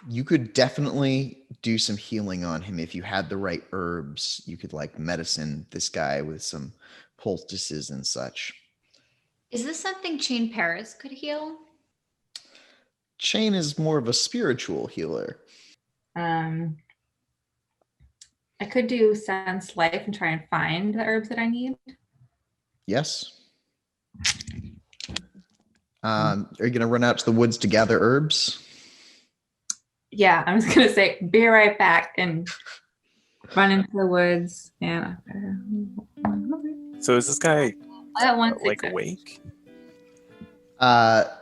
You could definitely do some healing on him if you had the right herbs. You could like medicine this guy with some poultices and such. Is this something Chain Paris could heal? Chain is more of a spiritual healer. I could do sense life and try and find the herbs that I need. Yes. Are you going to run out to the woods to gather herbs? Yeah, I was gonna say be right back and run into the woods. And So is this guy I got one like success. awake?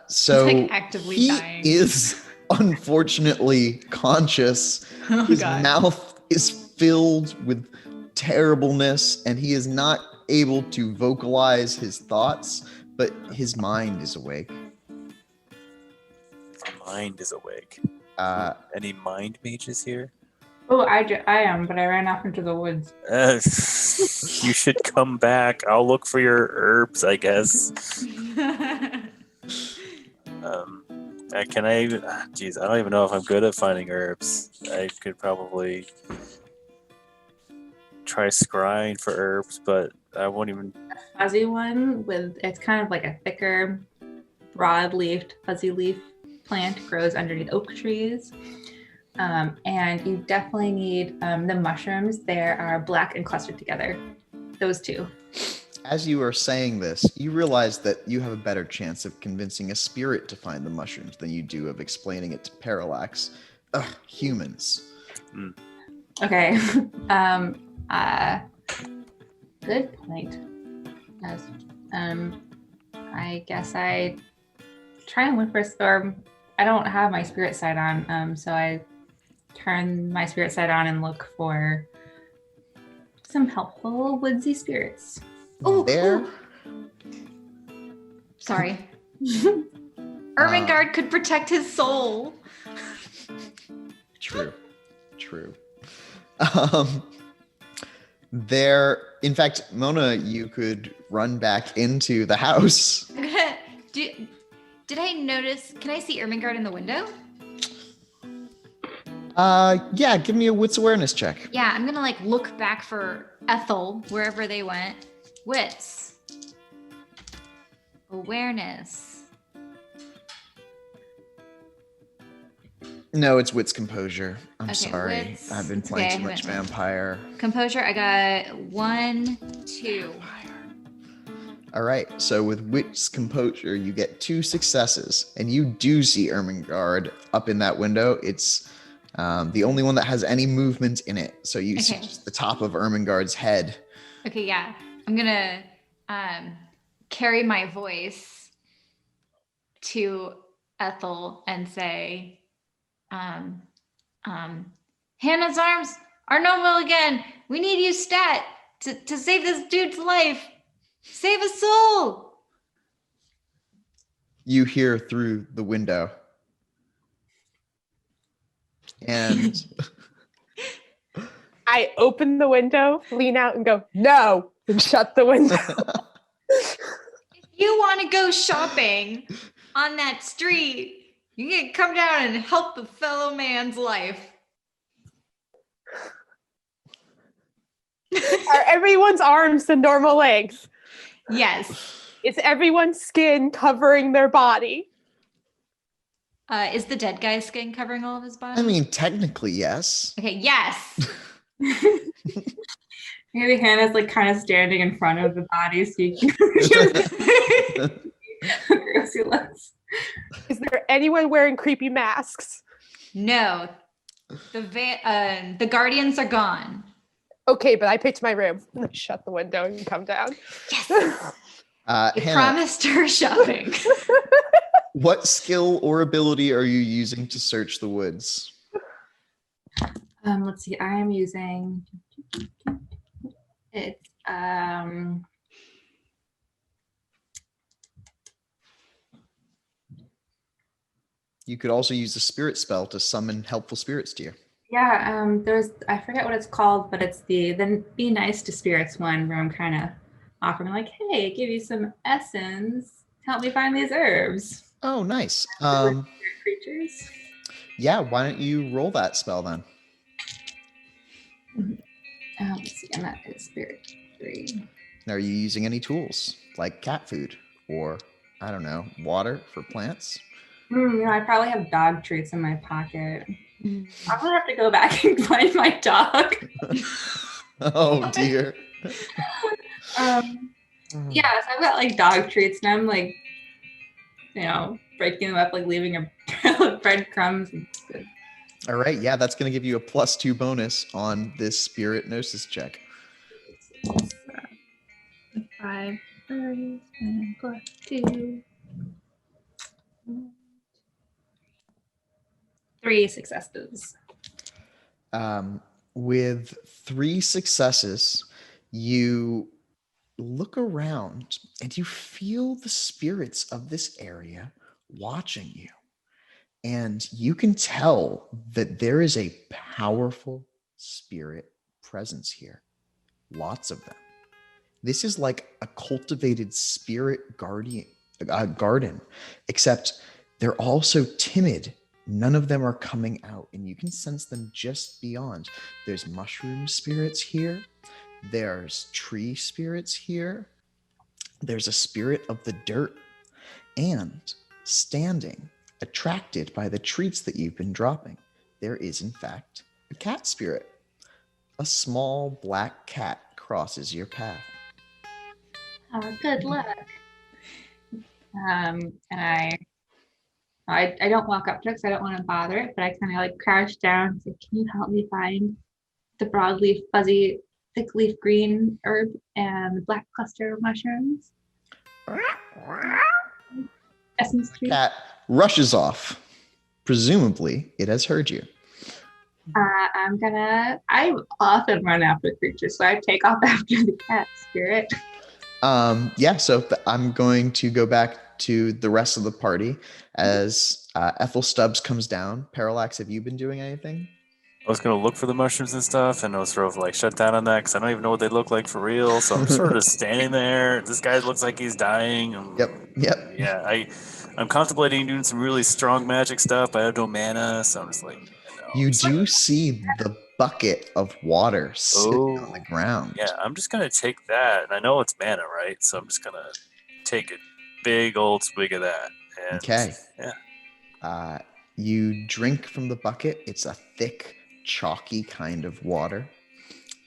So He's, like, actively he dying. is unfortunately conscious. Oh, His God. mouth is filled with terribleness, and he is not able to vocalize his thoughts, but his mind is awake. My mind is awake. Uh, Any mind mages here? Oh, I am, but I ran off into the woods. You should come back. I'll look for your herbs, I guess. Can I even? Geez, I don't even know if I'm good at finding herbs. I could probably try scrying for herbs, but I won't even. Fuzzy one it's kind of like a thicker, broad-leafed, fuzzy leaf plant grows underneath oak trees. And you definitely need the mushrooms. They are black and clustered together. Those two. as you are saying this, you realize that you have a better chance of convincing a spirit to find the mushrooms than you do of explaining it to Parallax. Ugh, humans. Okay. Good point. Yes. I guess I try and look for a storm. I don't have my spirit sight on, so I turn my spirit sight on and look for some helpful woodsy spirits. Oh, There, sorry. Ermengarde could protect his soul. True. There, in fact, Mona, you could run back into the house. Did I notice? Can I see Ermengarde in the window? Yeah, give me a wits awareness check. Yeah, I'm gonna like look back for Ethel wherever they went. Wits. Awareness. No, it's wits composure. I'm Okay, sorry. wits. I've been It's playing okay, too I much went- vampire. Composure, I got 1, 2. All right, so with wits composure, you get 2 successes, and you do see Ermengarde up in that window. It's the only one that has any movement in it. So you see Okay. just the top of Ermengarde's head. Okay, yeah. I'm gonna carry my voice to Ethel and say, Hannah's arms are noble again. We need you stat to save this dude's life. Save a soul. You hear through the window. And I open the window, lean out, and go, no, and shut the window. You want to go shopping on that street, you can come down and help the fellow man's life. Are everyone's arms the normal length? Yes. Is everyone's skin covering their body? Is the dead guy's skin covering all of his body? I mean, technically, yes. Okay, yes. Maybe Hannah's like kind of standing in front of the body so you can gross he looks. Is there anyone wearing creepy masks? No. The guardians are gone. Okay, but I picked my room. Shut the window and come down. Yes. You Hannah, promised her shopping. what skill or ability are you using to search the woods? Let's see. I am using it's You could also use the spirit spell to summon helpful spirits to you. yeah, there's I forget what it's called, but it's the Be Nice to Spirits one where I'm kind of offer him like, hey, give you some essence. Help me find these herbs. Oh, nice. Creatures. Yeah, why don't you roll that spell then? Let's see, and that is spirit 3. Are you using any tools like cat food or, I don't know, water for plants? I probably have dog treats in my pocket. I'm gonna have to go back and find my dog. Oh dear. Yeah, so I've got like dog treats, and I'm like, breaking them up, like leaving a trail of breadcrumbs. All right, yeah, that's going to give you a +2 bonus on this spirit gnosis check. 5, 30, and +2. 3 successes. With 3 successes, you look around and you feel the spirits of this area watching you. And you can tell that there is a powerful spirit presence here. Lots of them. This is like a cultivated spirit garden, except they're all so timid. None of them are coming out, and you can sense them just beyond. There's mushroom spirits here. There's tree spirits here. There's a spirit of the dirt. And standing, attracted by the treats that you've been dropping, there is, in fact, a cat spirit. A small black cat crosses your path. Good luck. And I don't walk up to it because I don't want to bother it, but I kind of like crouch down and say, can you help me find the broadleaf, fuzzy, thick leaf green herb and the black cluster of mushrooms? Essence tree. Cat rushes off. Presumably, it has heard you. I often run after creatures, so I take off after the cat spirit. I'm going to go back to the rest of the party as Ethel Stubbs comes down. Parallax, have you been doing anything? I was going to look for the mushrooms and stuff, and I was sort of like shut down on that because I don't even know what they look like for real. So I'm sort of just standing there. This guy looks like he's dying. Yep. Yeah, I'm contemplating doing some really strong magic stuff. I have no mana, so I'm just like, You do see the bucket of water sitting on the ground. Yeah, I'm just going to take that. And I know it's mana, right? So I'm just going to take a big old swig of that. And, okay. Yeah. You drink from the bucket. It's a thick, chalky kind of water.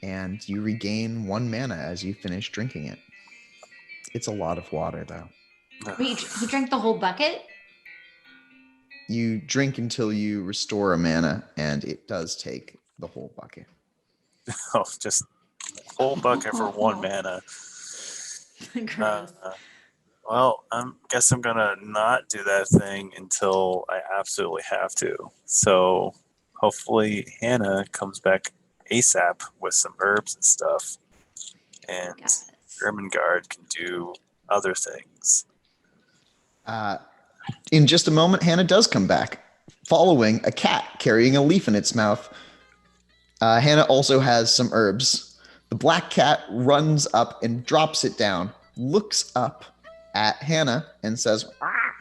And you regain 1 mana as you finish drinking it. It's a lot of water, though. Wait, you drank the whole bucket? You drink until you restore a mana, and it does take the whole bucket. Oh, just whole bucket for 1 mana. Gross. Well, I guess I'm gonna not do that thing until I absolutely have to. So hopefully Hannah comes back ASAP with some herbs and stuff, and Ermengarde can do other things. In just a moment, Hannah does come back, following a cat carrying a leaf in its mouth. Hannah also has some herbs. The black cat runs up and drops it down, looks up at Hannah, and says, "Ah."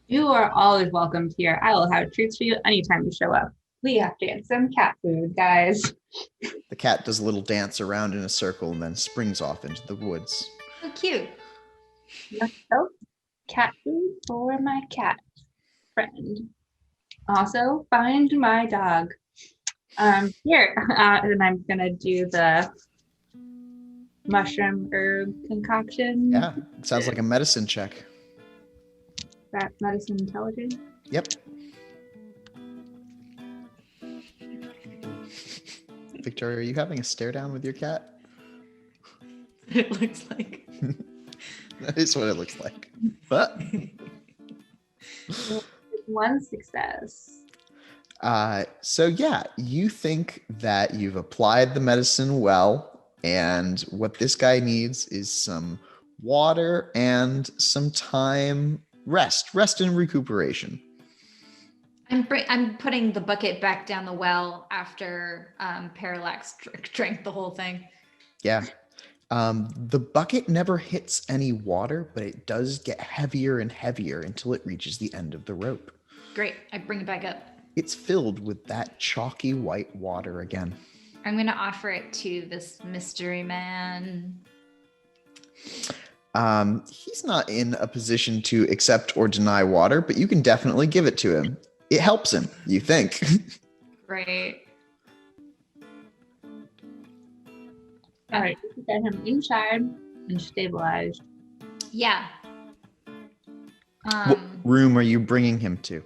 You are always welcomed here. I will have treats for you anytime you show up. We have to get some cat food, guys. The cat does a little dance around in a circle and then springs off into the woods. So cute. So, cat food for my cat friend. Also, find my dog. Here, and I'm gonna do the mushroom herb concoction. Yeah, it sounds like a medicine check. That medicine intelligence. Yep. Victoria, are you having a stare down with your cat? It looks like. That is what it looks like. But 1 success. So yeah, you think that you've applied the medicine well, and what this guy needs is some water and some time rest and recuperation. I'm putting the bucket back down the well after Parallax drank the whole thing. Yeah. The bucket never hits any water, but it does get heavier and heavier until it reaches the end of the rope. Great. I bring it back up. It's filled with that chalky white water again. I'm going to offer it to this mystery man. He's not in a position to accept or deny water, but you can definitely give it to him. It helps him, you think. Right. All right, get him inside and stabilized. Yeah. What room are you bringing him to?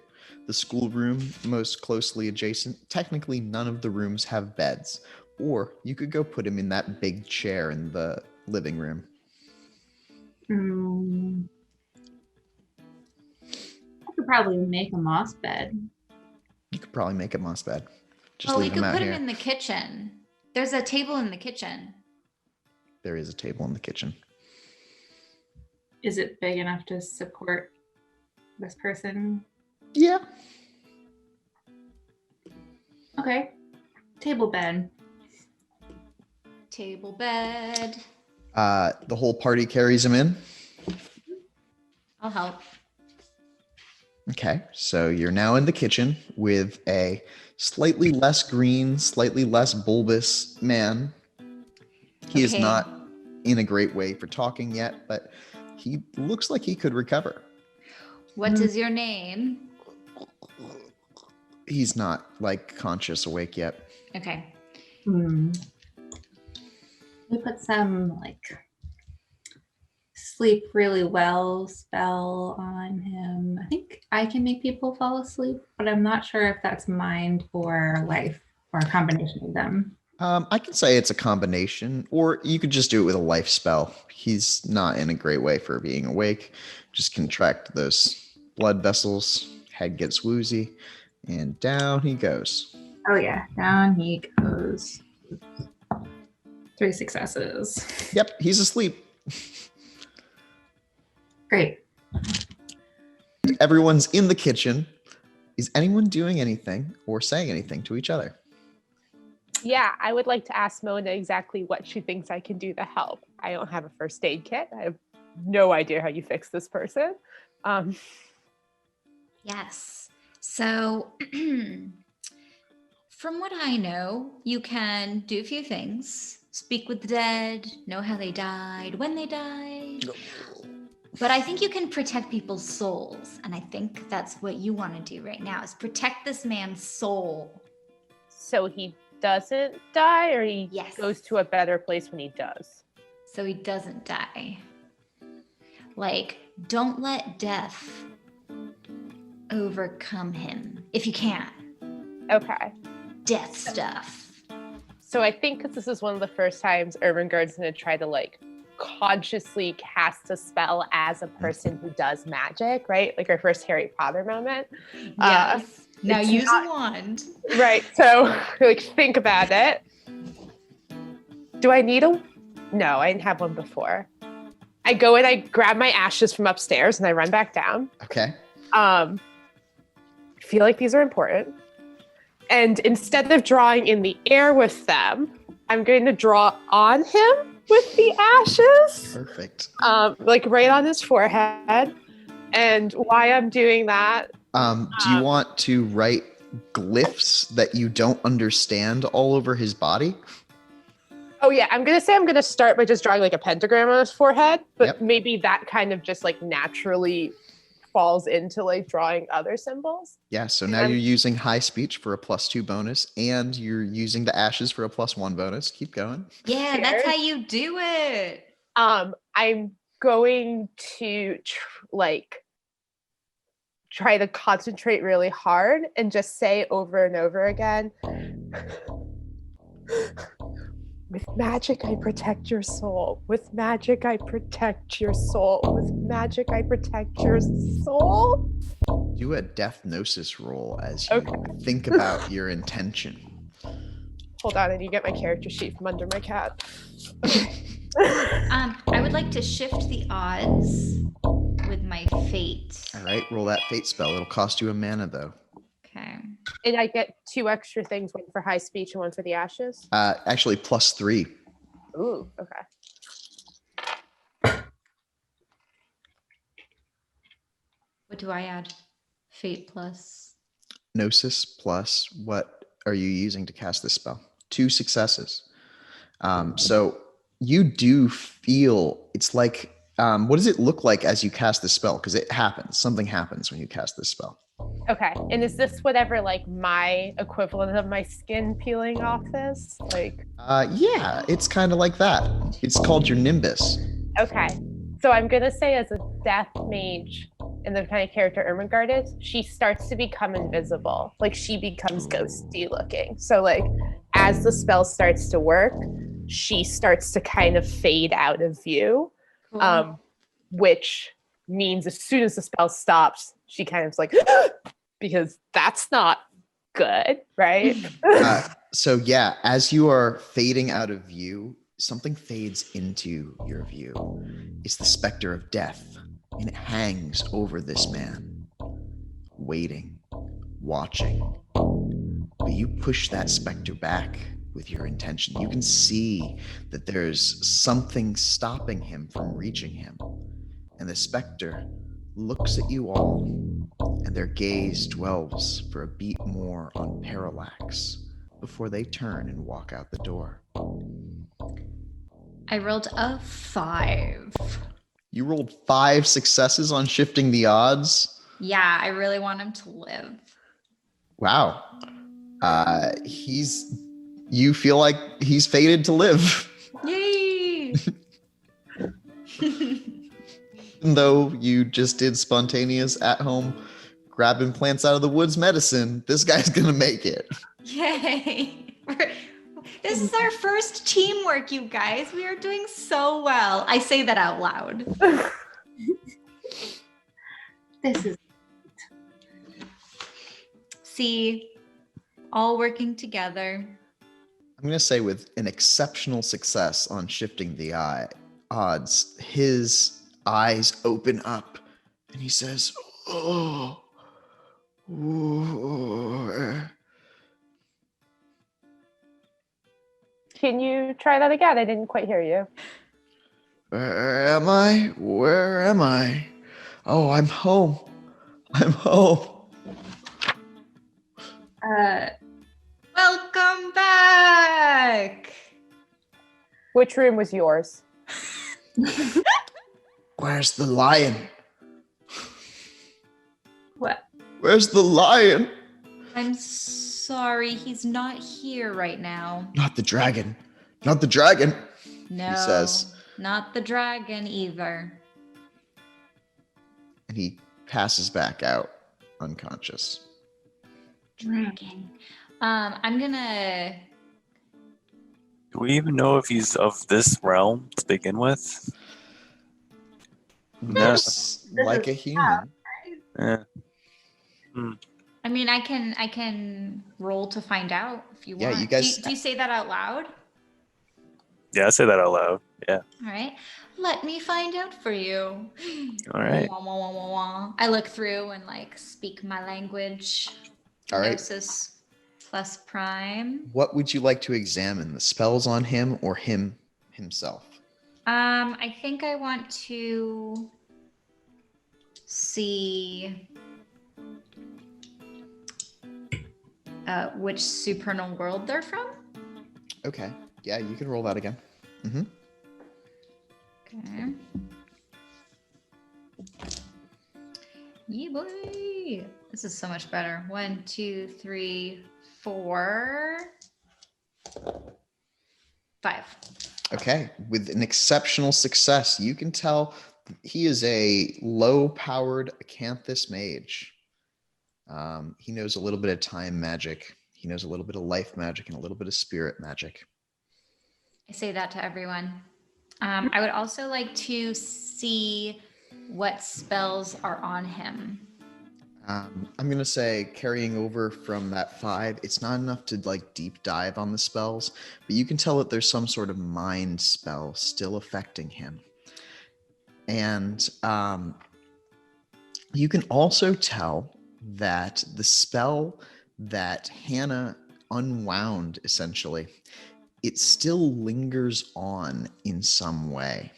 The school room, most closely adjacent. Technically, none of the rooms have beds. Or you could go put him in that big chair in the living room. I could probably make a moss bed. You could probably make a moss bed. Just Oh, we leave could him out put here. him in the kitchen. There's a table in the kitchen. There is a table in the kitchen. Is it big enough to support this person? Yeah. Okay. Table bed. Table bed. The whole party carries him in. I'll help. Okay, so you're now in the kitchen with a slightly less green, slightly less bulbous man. He is Okay. not in a great way for talking yet, but he looks like he could recover. What is your name? He's not like conscious awake yet. Okay. We put some like sleep really well spell on him. I think I can make people fall asleep, but I'm not sure if that's mind or life or a combination of them. I can say it's a combination, or you could just do it with a life spell. He's not in a great way for being awake. Just contract those blood vessels, head gets woozy, and down he goes. Oh yeah, down he goes. 3 successes. Yep, he's asleep. Great. Everyone's in the kitchen. Is anyone doing anything or saying anything to each other? Yeah, I would like to ask Mona exactly what she thinks I can do to help. I don't have a first aid kit. I have no idea how you fix this person. Yes. So, from what I know, you can do a few things. Speak with the dead, know how they died, when they died. But I think you can protect people's souls. And I think that's what you want to do right now, is protect this man's soul. So he doesn't die, or he Yes. goes to a better place when he does? So he doesn't die. Like, don't let death overcome him if you can. Okay. Death stuff. So I think because this is one of the first times Ermengarde's going to try to like consciously cast a spell as a person who does magic, right? Like our first Harry Potter moment. Yes. Now it's use not- a wand. Right. So like think about it. Do I need a? No, I didn't have one before. I go and I grab my ashes from upstairs and I run back down. Okay. I feel like these are important. And instead of drawing in the air with them, I'm going to draw on him with the ashes, Perfect. like right on his forehead. And why I'm doing that, Do you want to write glyphs that you don't understand all over his body? oh yeah, I'm going to start by just drawing like a pentagram on his forehead, but Yep. maybe that kind of just like naturally falls into like drawing other symbols. Yeah, so now I'm- you're using high speech for a +2 bonus, and you're using the ashes for a +1 bonus. Keep going. Yeah, that's Scared. how you do it. I'm going to try to concentrate really hard and just say over and over again, with magic, I protect your soul. With magic, I protect your soul. With magic, I protect your soul. Do a death gnosis roll as you Okay. think about your intention. Hold on, I need to get my character sheet from under my cat. I would like to shift the odds with my fate. All right, roll that fate spell. It'll cost you a mana, though. Okay. And I get 2 extra things, one for high speech and one for the ashes. Actually, +3. Ooh, okay. What do I add? Fate plus. Gnosis plus what are you using to cast this spell? 2 successes. So you do feel it's like, what does it look like as you cast this spell? Because it happens. Something happens when you cast this spell. Okay. And is this whatever like my equivalent of my skin peeling off is? Like Yeah, it's kind of like that. It's called your nimbus. okay. So I'm gonna say as a death mage and the kind of character Ermengarde is, she starts to become invisible. Like she becomes ghosty looking. So like as the spell starts to work, she starts to kind of fade out of view. Cool. Which means as soon as the spell stops, she kind of is like, because that's not good, right? So yeah, as you are fading out of view, something fades into your view. It's the specter of death, and it hangs over this man, waiting, watching. But you push that specter back with your intention. You can see that there's something stopping him from reaching him. And the specter looks at you all, and their gaze dwells for a beat more on Parallax before they turn and walk out the door. I rolled a 5. You rolled 5 successes on shifting the odds. Yeah, I really want him to live. Wow. You feel like he's fated to live. Yay! Even though you just did spontaneous at home grabbing plants out of the woods medicine, this guy's gonna make it. Yay! This is our first teamwork, you guys. We are doing so well. I say that out loud. This is See, all working together. I'm gonna say with an exceptional success on shifting the odds, his eyes open up and he says, "Oh, Can you try that again? I didn't quite hear you. where am I? Where am I? Oh, I'm home. I'm home." Welcome back. Which room was yours? Where's the lion? what? Where's the lion? I'm sorry, he's not here right now. Not the dragon. Not the dragon. No, says. Not the dragon either. And he passes back out unconscious. Dragon. I'm gonna. Do we even know if he's of this realm to begin with? No. Looks like a human. Eh. I mean, I can roll to find out if you Yeah, want. you guys- Do you say that out loud? Yeah, I say that out loud. Yeah. All right. Let me find out for you. All right. Wah, wah, wah, wah, wah. I look through and like speak my language. All right. Gnosis plus prime. What would you like to examine? The spells on him or him himself? I think I want to see which supernal world they're from. Okay. Yeah, you can roll that again. Mm-hmm. Okay. Yeah, boy. This is so much better. 1, 2, 3, 4, 5. Okay. With an exceptional success, you can tell he is a low-powered Acanthus mage. He knows a little bit of time magic. He knows a little bit of life magic and a little bit of spirit magic. I say that to everyone. I would also like to see what spells are on him. I'm going to say carrying over from that 5, it's not enough to like deep dive on the spells, but you can tell that there's some sort of mind spell still affecting him. And you can also tell that the spell that Hannah unwound, essentially, it still lingers on in some way.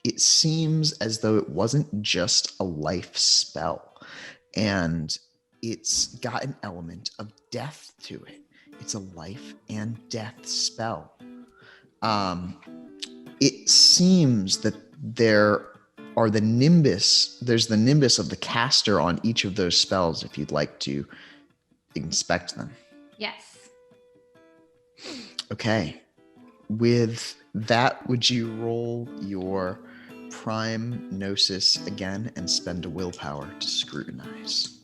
It seems as though it wasn't just a life spell. and it's got an element of death to it. It's a life and death spell. It seems that there's the nimbus of the caster on each of those spells if you'd like to inspect them. Yes. Okay. With that, would you roll your prime gnosis again and spend a willpower to scrutinize?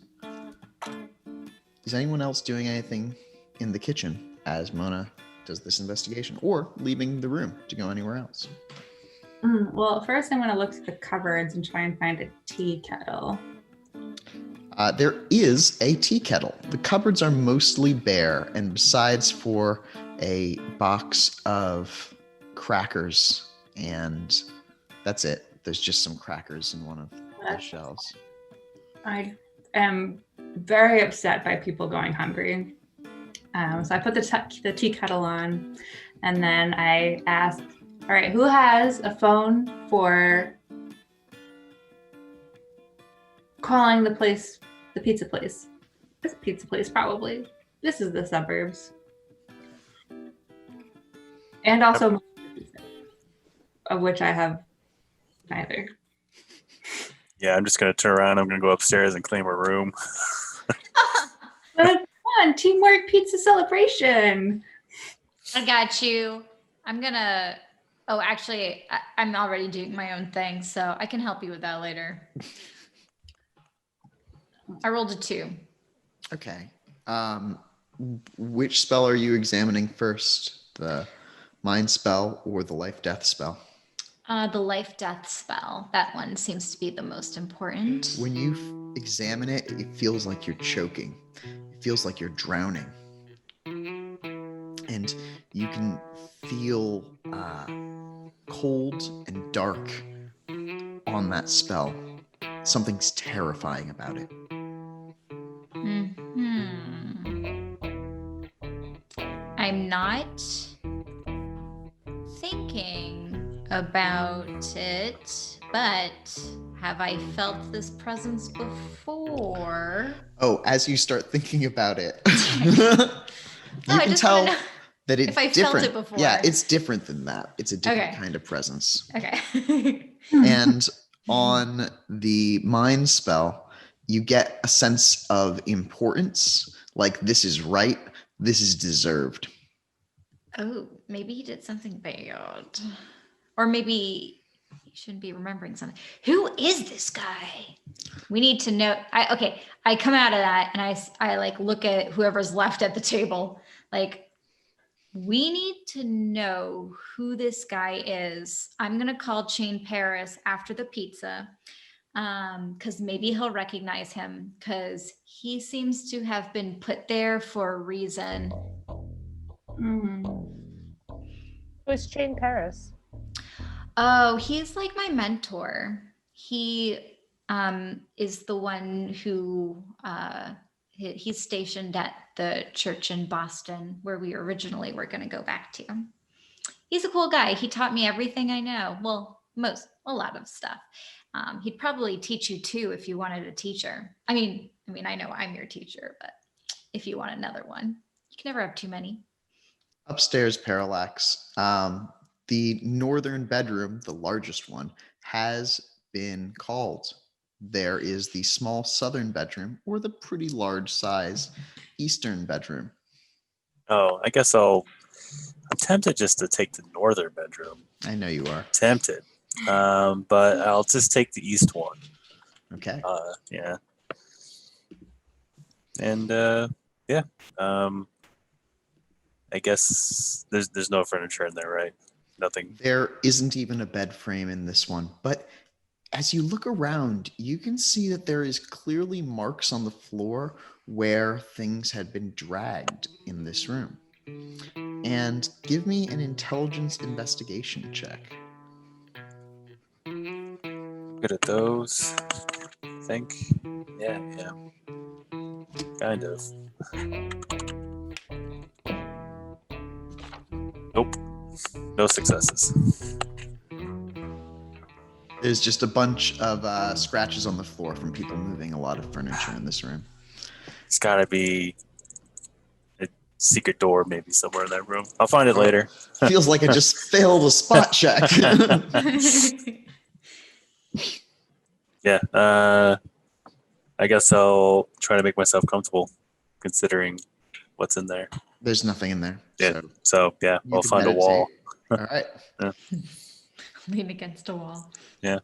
Is anyone else doing anything in the kitchen as Mona does this investigation, or leaving the room to go anywhere else? Well, first I'm going to look through the cupboards and try and find a tea kettle. There is a tea kettle. The cupboards are mostly bare, and besides for a box of crackers, and that's it. There's just some crackers in one of the shelves. I am very upset by people going hungry. So I put the tea kettle on, and then I asked, all right, who has a phone for calling the pizza place? This pizza place, probably. This is the suburbs. And also, of which I have neither. Yeah, I'm just gonna turn around. I'm gonna go upstairs and clean my room. Come on, teamwork pizza celebration. I got you. I'm gonna. Oh, actually, I'm already doing my own thing, so I can help you with that later. I rolled a 2. Okay. Which spell are you examining first? The mind spell or the life death spell? The life death spell. That one seems to be the most important. When you examine it, it feels like you're choking. It feels like you're drowning. And you can feel cold and dark on that spell. Something's terrifying about it. I'm not thinking about it, but have I felt this presence before? Oh, as you start thinking about it, No, you I can just tell wanna know that it's if I different. felt it before. Yeah, it's different than that. It's a different Okay. kind of presence. Okay. And on the mind spell, you get a sense of importance, like this is right, this is deserved. Oh, maybe he did something bad. Or maybe he shouldn't be remembering something. Who is this guy? We need to know. I come out of that and I like look at whoever's left at the table. Like, we need to know who this guy is. I'm going to call Chain Paris after the pizza. Because maybe he'll recognize him, because he seems to have been put there for a reason. Who's Chain Paris? Oh, he's like my mentor. He is the one who he's stationed at the church in Boston where we originally were going to go back to. He's a cool guy. He taught me everything I know. Well, a lot of stuff. He'd probably teach you too if you wanted a teacher. I mean, I know I'm your teacher, but if you want another one, you can never have too many. Upstairs, Parallax. The northern bedroom, the largest one, has been called. There is the small southern bedroom, or the pretty large size eastern bedroom. Oh, I guess I'm tempted just to take the northern bedroom. I know you are. Tempted. But I'll just take the east one. Okay. Yeah. And yeah. I guess there's no furniture in there, right? Nothing. There isn't even a bed frame in this one, but as you look around, you can see that there is clearly marks on the floor where things had been dragged in this room. And give me an intelligence investigation check. Good at those. I think. Yeah. Kind of. Nope. No successes. There's just a bunch of scratches on the floor from people moving a lot of furniture in this room. It's got to be a secret door maybe somewhere in that room. I'll find it later. Feels like I just failed a spot check. Yeah. I guess I'll try to make myself comfortable considering what's in there. There's nothing in there. Yeah. So yeah, you I'll can find a wall. meditate. All right. Lean against a wall. Yeah.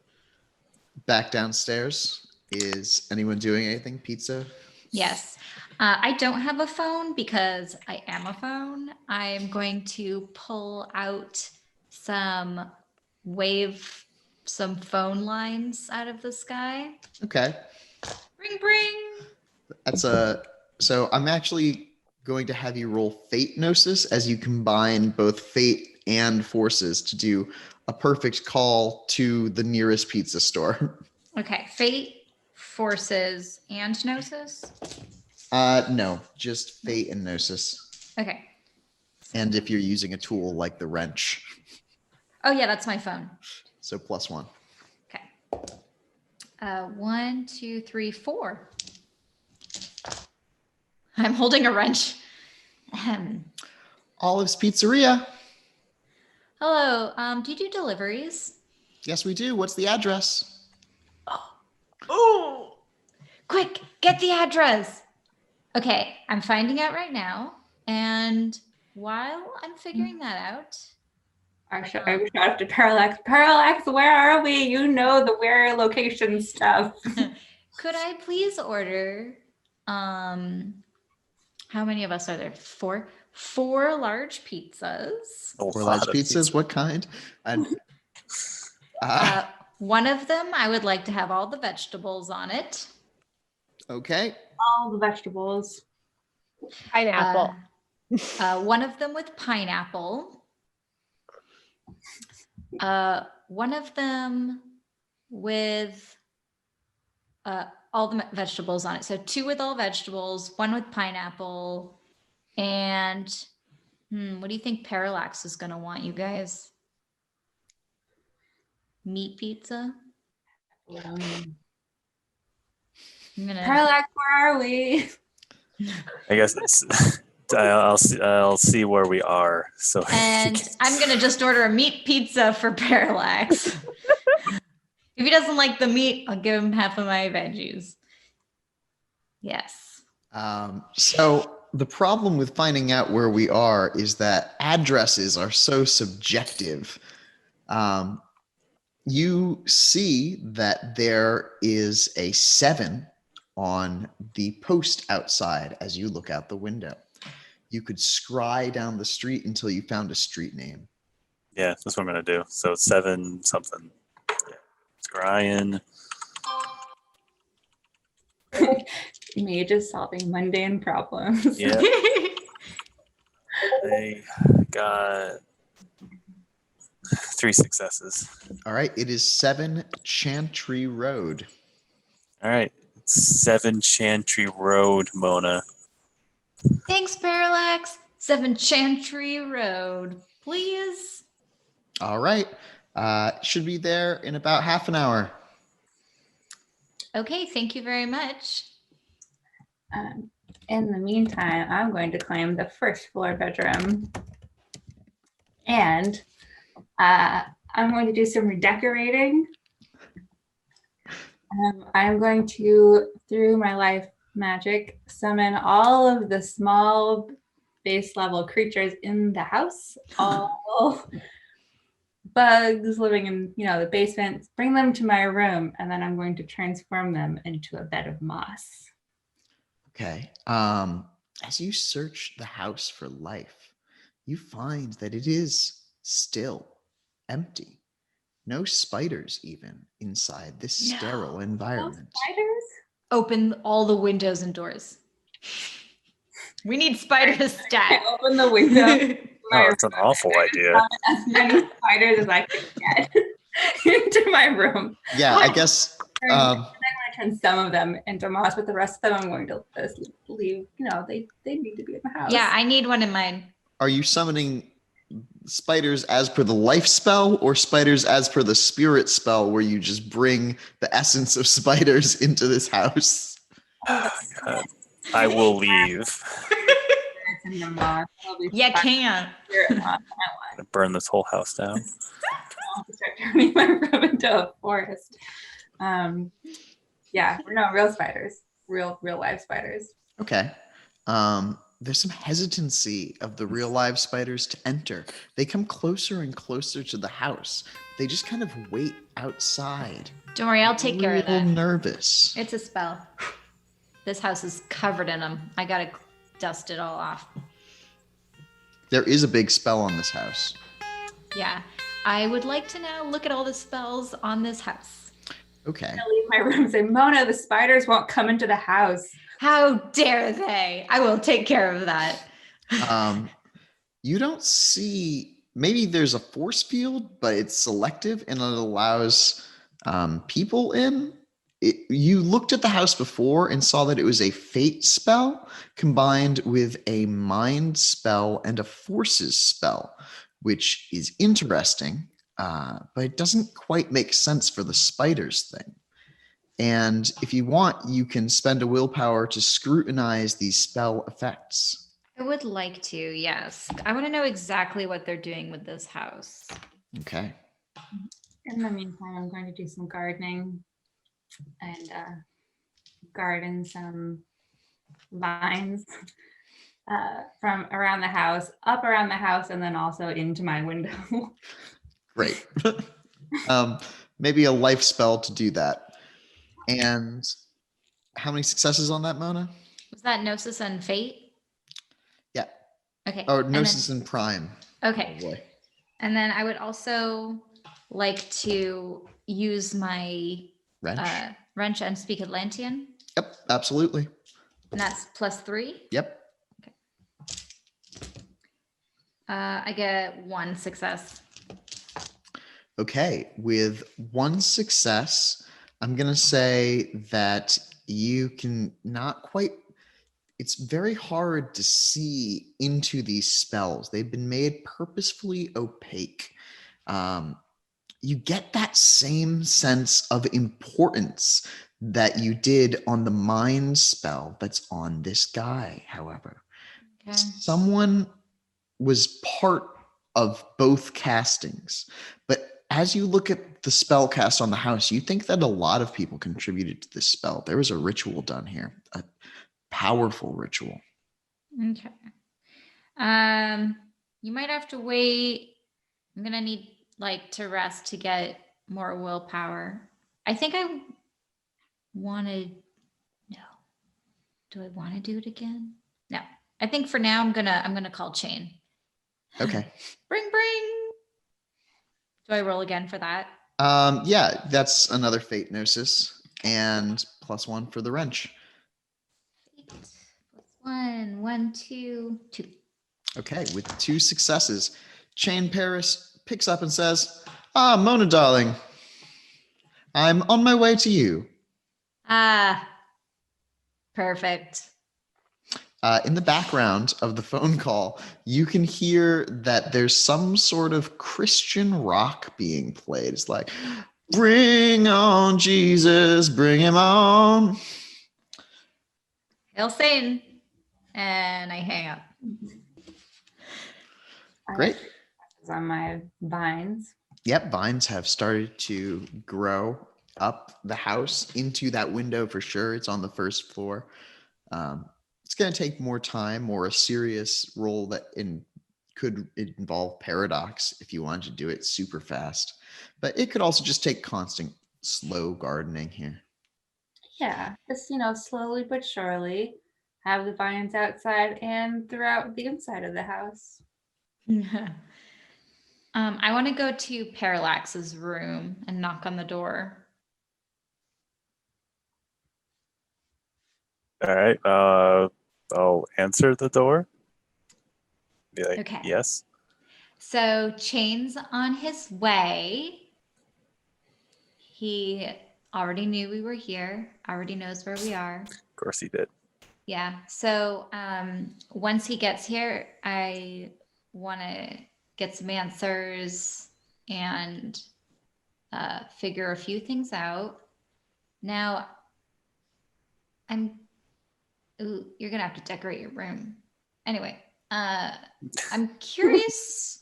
Back downstairs. Is anyone doing anything? Pizza? Yes. I don't have a phone because I am a phone. I'm going to pull out some phone lines out of the sky. Okay. Bring, bring. So I'm actually going to have you roll Fate Gnosis as you combine both fate and forces to do a perfect call to the nearest pizza store. Okay. Fate, forces, and gnosis. No, just fate and gnosis. Okay. And if you're using a tool like the wrench. Oh yeah, that's my phone. So +1. Okay. 1, 2, 3, 4. I'm holding a wrench. Ahem. Olive's Pizzeria. Hello. Do you do deliveries? Yes, we do. What's the address? Oh, quick, get the address. Okay, I'm finding out right now. And while I'm figuring that out, I shout out to Parallax. Parallax, where are we? You know the where location stuff. could I please order, how many of us are there? 4? 4 large pizzas. For large pizzas, what kind? And One of them, I would like to have all the vegetables on it. okay. All the vegetables. Pineapple. One of them with pineapple. One of them with all the vegetables on it. So 2 with all vegetables, 1 with pineapple. And what do you think Parallax is going to want, you guys? Meat pizza? Parallax, where are we? I guess I'll see where we are. So And I'm going to just order a meat pizza for Parallax. If he doesn't like the meat, I'll give him half of my veggies. Yes. So the problem with finding out where we are is that addresses are so subjective. You see that there is a 7 on the post outside as you look out the window. You could scry down the street until you found a street name. yeah, that's what I'm gonna do. So 7 something. Yeah. Scryin. Mage is solving mundane problems. Yeah. I got 3 successes. All right. It is 7 Chantry Road. All right. 7 Chantry Road, Mona. Thanks, Parallax. 7 Chantry Road, please. All right. Should be there in about half an hour. Okay, thank you very much. In the meantime, I'm going to claim the first floor bedroom. And I'm going to do some redecorating. I'm going to, through my life magic, summon all of the small base level creatures in the house, all bugs living in, the basement, bring them to my room, and then I'm going to transform them into a bed of moss. Okay. As you search the house for life, you find that it is still empty. No spiders even inside this sterile environment. No spiders? Open all the windows and doors. We need spiders stat. I open the window. Oh, that's an awful idea. As many spiders as I can get into my room. Yeah, I guess. I'm going to turn some of them into moss, but the rest of them I'm going to just leave. They need to be in the house. Yeah, I need one in mine. Are you summoning spiders as per the life spell or spiders as per the spirit spell where you just bring the essence of spiders into this house? God. I will leave. Spirits in them all. That'll be You fun. can't. Spirit mod. I'm gonna burn this whole house down. I'll have to start turning my room into a forest. Yeah, no, real spiders. Real live spiders. Okay. There's some hesitancy of the real live spiders to enter. They come closer and closer to the house. They just kind of wait outside. Don't worry, I'll take care of Real that. nervous. It's a spell. This house is covered in them. I gotta dust it all off. There is a big spell on this house. Yeah. I would like to now look at all the spells on this house. Okay. I'm gonna leave my room and say, Mona, the spiders won't come into the house. How dare they? I will take care of that. You don't see, maybe there's a force field, but it's selective and it allows people in. You looked at the house before and saw that it was a fate spell combined with a mind spell and a forces spell, which is interesting, but it doesn't quite make sense for the spiders thing. And if you want, you can spend a willpower to scrutinize these spell effects. I would like to, yes. I want to know exactly what they're doing with this house. Okay. In the meantime, I'm going to do some gardening and garden some vines from around the house, up around the house, and then also into my window. Great. Maybe a life spell to do that. And how many successes on that, Mona? Was that Gnosis and Fate? Yeah. Okay. Oh, and Gnosis and Prime. Okay. Oh boy. And then I would also like to use my Wrench? wrench and speak Atlantean. Yep, absolutely. And that's +3. Yep. I get 1 success. Okay, with 1 success, I'm going to say that you can not quite, it's very hard to see into these spells. They've been made purposefully opaque. You get that same sense of importance that you did on the mind spell that's on this guy, however. Okay. Someone was part of both castings, but as you look at the spell cast on the house, you think that a lot of people contributed to this spell. There was a ritual done here, a powerful ritual. Okay. You might have to wait. I'm gonna need to rest to get more willpower. I think I wanted. No. Do I want to do it again? No. I think for now I'm gonna call Chain. Okay. Bring. Do I roll again for that? Yeah, that's another fate gnosis and +1 for the wrench. 8 +1, 1, 2, 2. Okay, with 2 successes, Chain Paris picks up and says, Mona, darling, I'm on my way to you. Perfect. In the background of the phone call, you can hear that there's some sort of Christian rock being played. It's like, bring on Jesus, bring him on. Hail Satan. And I hang up. Great. On my vines. Yep, vines have started to grow up the house into that window for sure. It's on the first floor. It's going to take more time or a serious role that could involve paradox if you wanted to do it super fast. But it could also just take constant slow gardening here. Yeah, just slowly but surely have the vines outside and throughout the inside of the house. I want to go to Parallax's room and knock on the door. All right. I'll answer the door. Be like, Okay. yes. So Chain's on his way. He already knew we were here, already knows where we are. Of course he did. Yeah. So once he gets here, I want to get some answers and figure a few things out. Now, you're gonna have to decorate your room. Anyway, I'm curious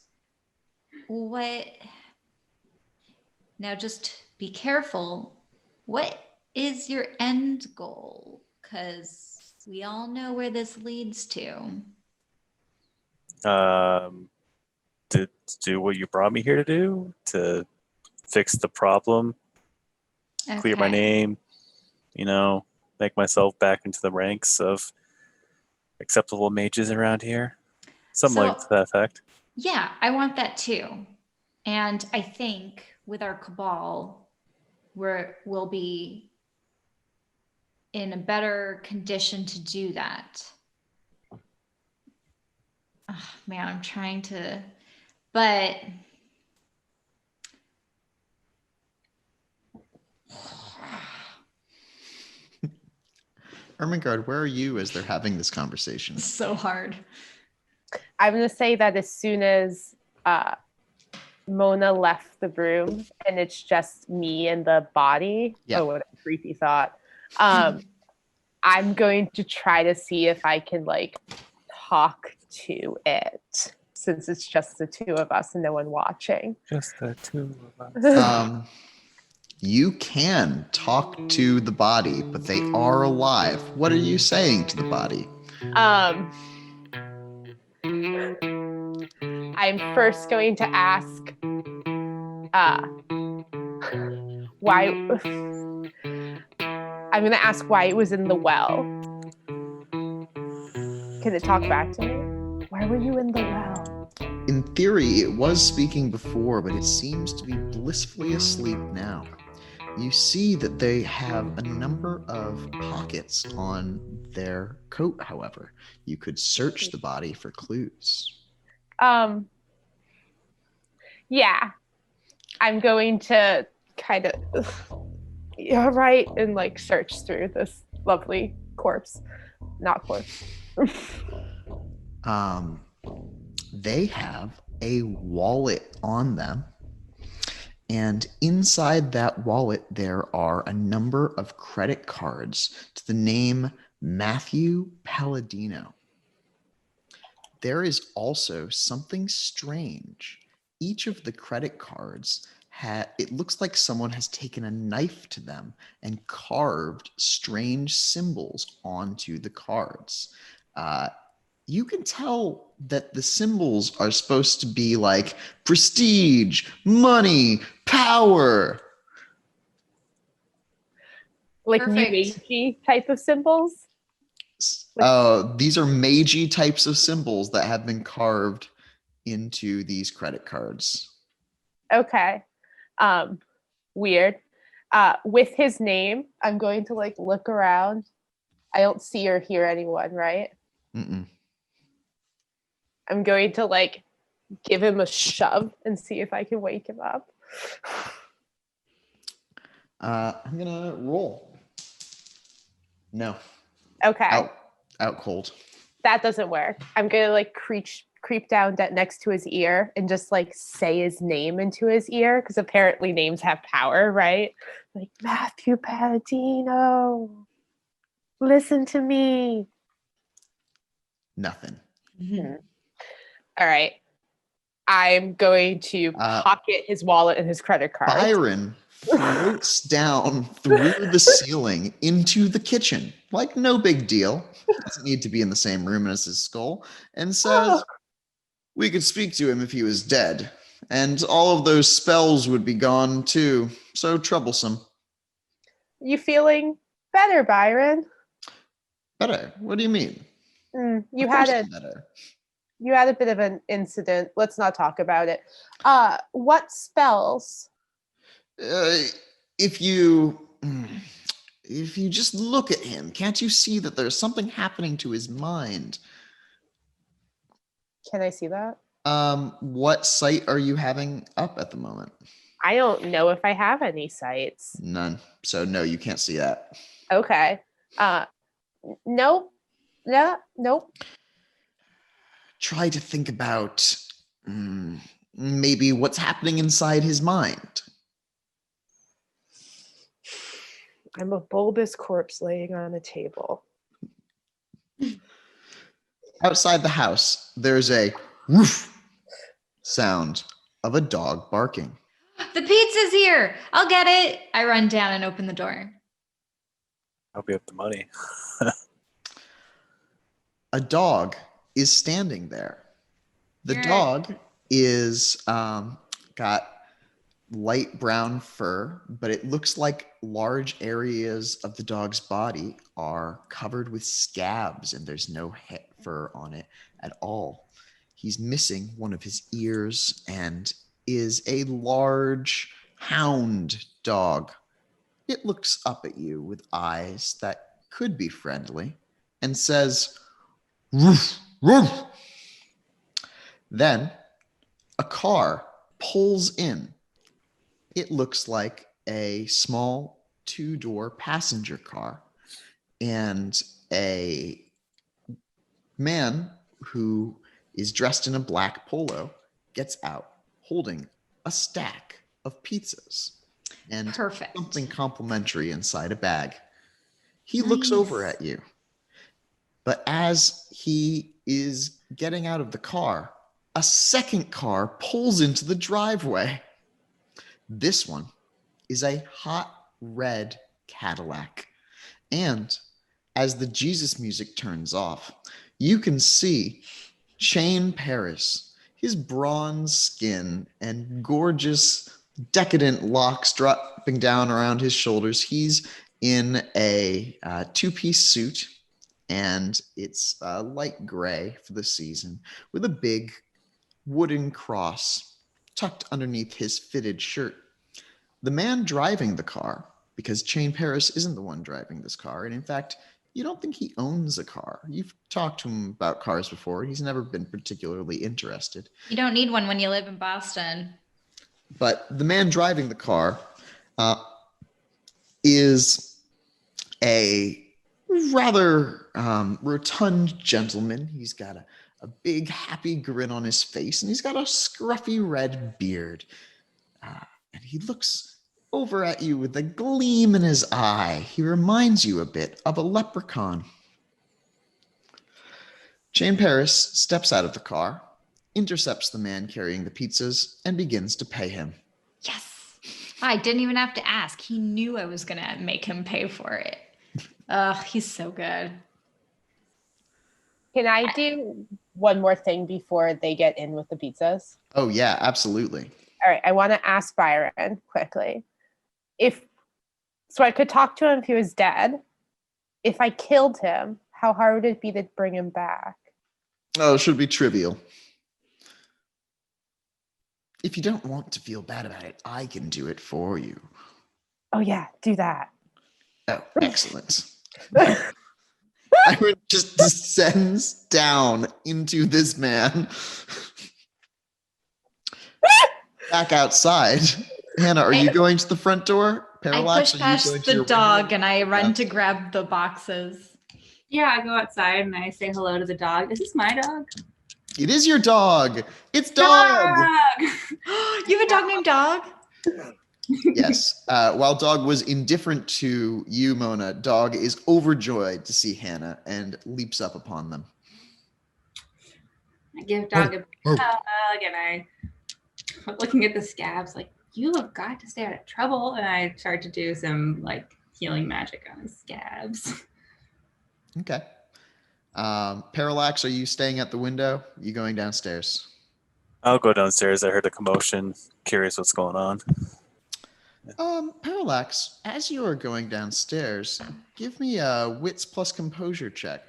now just be careful. What is your end goal? Because we all know where this leads to. To do what you brought me here to do, to fix the problem, clear my Okay. name, make myself back into the ranks of acceptable mages around here. Something like to that effect. Yeah, I want that too. And I think with our cabal, we'll be in a better condition to do that. Oh, man, I'm trying to, but Ermengarde, where are you as they're having this conversation? it's so hard. I'm going to say that as soon as Mona left the room and it's just me and the body, Yeah. oh, what a creepy thought. I'm going to try to see if I can talk to it, since it's just the two of us and no one watching. Just the two of us. You can talk to the body, but they are alive. What are you saying to the body? I'm first going to ask why. I'm going to ask why it was in the well. Can it talk back to me? Why were you in the well? In theory, it was speaking before, but it seems to be blissfully asleep now. You see that they have a number of pockets on their coat, however. You could search the body for clues. Yeah. I'm going to kind of, yeah, right, and search through this lovely corpse. Not corpse. They have a wallet on them. And inside that wallet, there are a number of credit cards to the name Matthew Palladino. There is also something strange. Each of the credit cards it looks like someone has taken a knife to them and carved strange symbols onto the cards. You can tell that the symbols are supposed to be like prestige, money, power. New Perfect. Agey type of symbols? These are Mage types of symbols that have been carved into these credit cards. Okay. Weird. With his name, I'm going to look around. I don't see or hear anyone, right? Mm-mm. I'm going to give him a shove and see if I can wake him up. I'm gonna roll. No. Okay. Out cold. That doesn't work. I'm gonna creep down next to his ear and just say his name into his ear, because apparently names have power, right? Matthew Palladino, listen to me. Nothing. All right. I'm going to pocket his wallet and his credit card. Byron floats down through the ceiling into the kitchen, no big deal. Doesn't need to be in the same room as his skull, and says, we could speak to him if he was dead, and all of those spells would be gone too. So troublesome. You feeling better, Byron? Better? What do you mean? You had a bit of an incident. Let's not talk about it. What spells? If you just look at him, can't you see that there's something happening to his mind? Can I see that? What sight are you having up at the moment? I don't know if I have any sights. None. So no, you can't see that. Okay. Nope. Yeah, nope. Try to think about Maybe what's happening inside his mind. I'm a bulbous corpse laying on a table. Outside the house, there's a woof sound of a dog barking. The pizza's here. I'll get it. I run down and open the door. I'll be up the money. A dog is standing there. The You're- dog is got light brown fur, but it looks like large areas of the dog's body are covered with scabs and there's no fur on it at all. He's missing one of his ears and is a large hound dog. It looks up at you with eyes that could be friendly and says, "Roof, roof." Then a car pulls in. It looks like a small 2-door passenger car, and a man who is dressed in a black polo gets out holding a stack of pizzas and Perfect. something complimentary inside a bag. He looks over at you, but as he is getting out of the car, a second car pulls into the driveway. This one is a hot red Cadillac. And as the Jesus music turns off, you can see Shane Paris, his bronze skin and gorgeous, decadent locks dropping down around his shoulders. He's in a 2-piece suit, and it's light gray for the season, with a big wooden cross tucked underneath his fitted shirt. The man driving the car, because Shane Paris isn't the one driving this car, and in fact, you don't think he owns a car. You've talked to him about cars before. He's never been particularly interested. You don't need one when you live in Boston. But the man driving the car is a rather rotund gentleman. He's got a big, happy grin on his face, and he's got a scruffy red beard. And he looks over at you with a gleam in his eye. He reminds you a bit of a leprechaun. Shane Paris steps out of the car, intercepts the man carrying the pizzas, and begins to pay him. Yes. I didn't even have to ask. He knew I was going to make him pay for it. Ugh, he's so good. Can I do one more thing before they get in with the pizzas? Oh, yeah, absolutely. All right, I want to ask Byron quickly. So I could talk to him if he was dead. If I killed him, how hard would it be to bring him back? Oh, it should be trivial. If you don't want to feel bad about it, I can do it for you. Oh yeah, do that. Oh, excellent. Byron just descends down into this man. Back outside. Hannah, are you going to the front door? Parallax, I push past the dog and I run Yeah. to grab the boxes. Yeah, I go outside and I say hello to the dog. Is this my dog? It is your dog. It's Dog. You have a dog named Dog? Yes. While Dog was indifferent to you, Mona, Dog is overjoyed to see Hannah and leaps up upon them. I give dog a big Oh. hug and I looking at the scabs like, you have got to stay out of trouble. And I start to do some like healing magic on his scabs. Okay. Parallax, are you staying at the window? You going downstairs? I'll go downstairs. I heard a commotion. Curious what's going on. Parallax, as you are going downstairs, give me a wits plus composure check.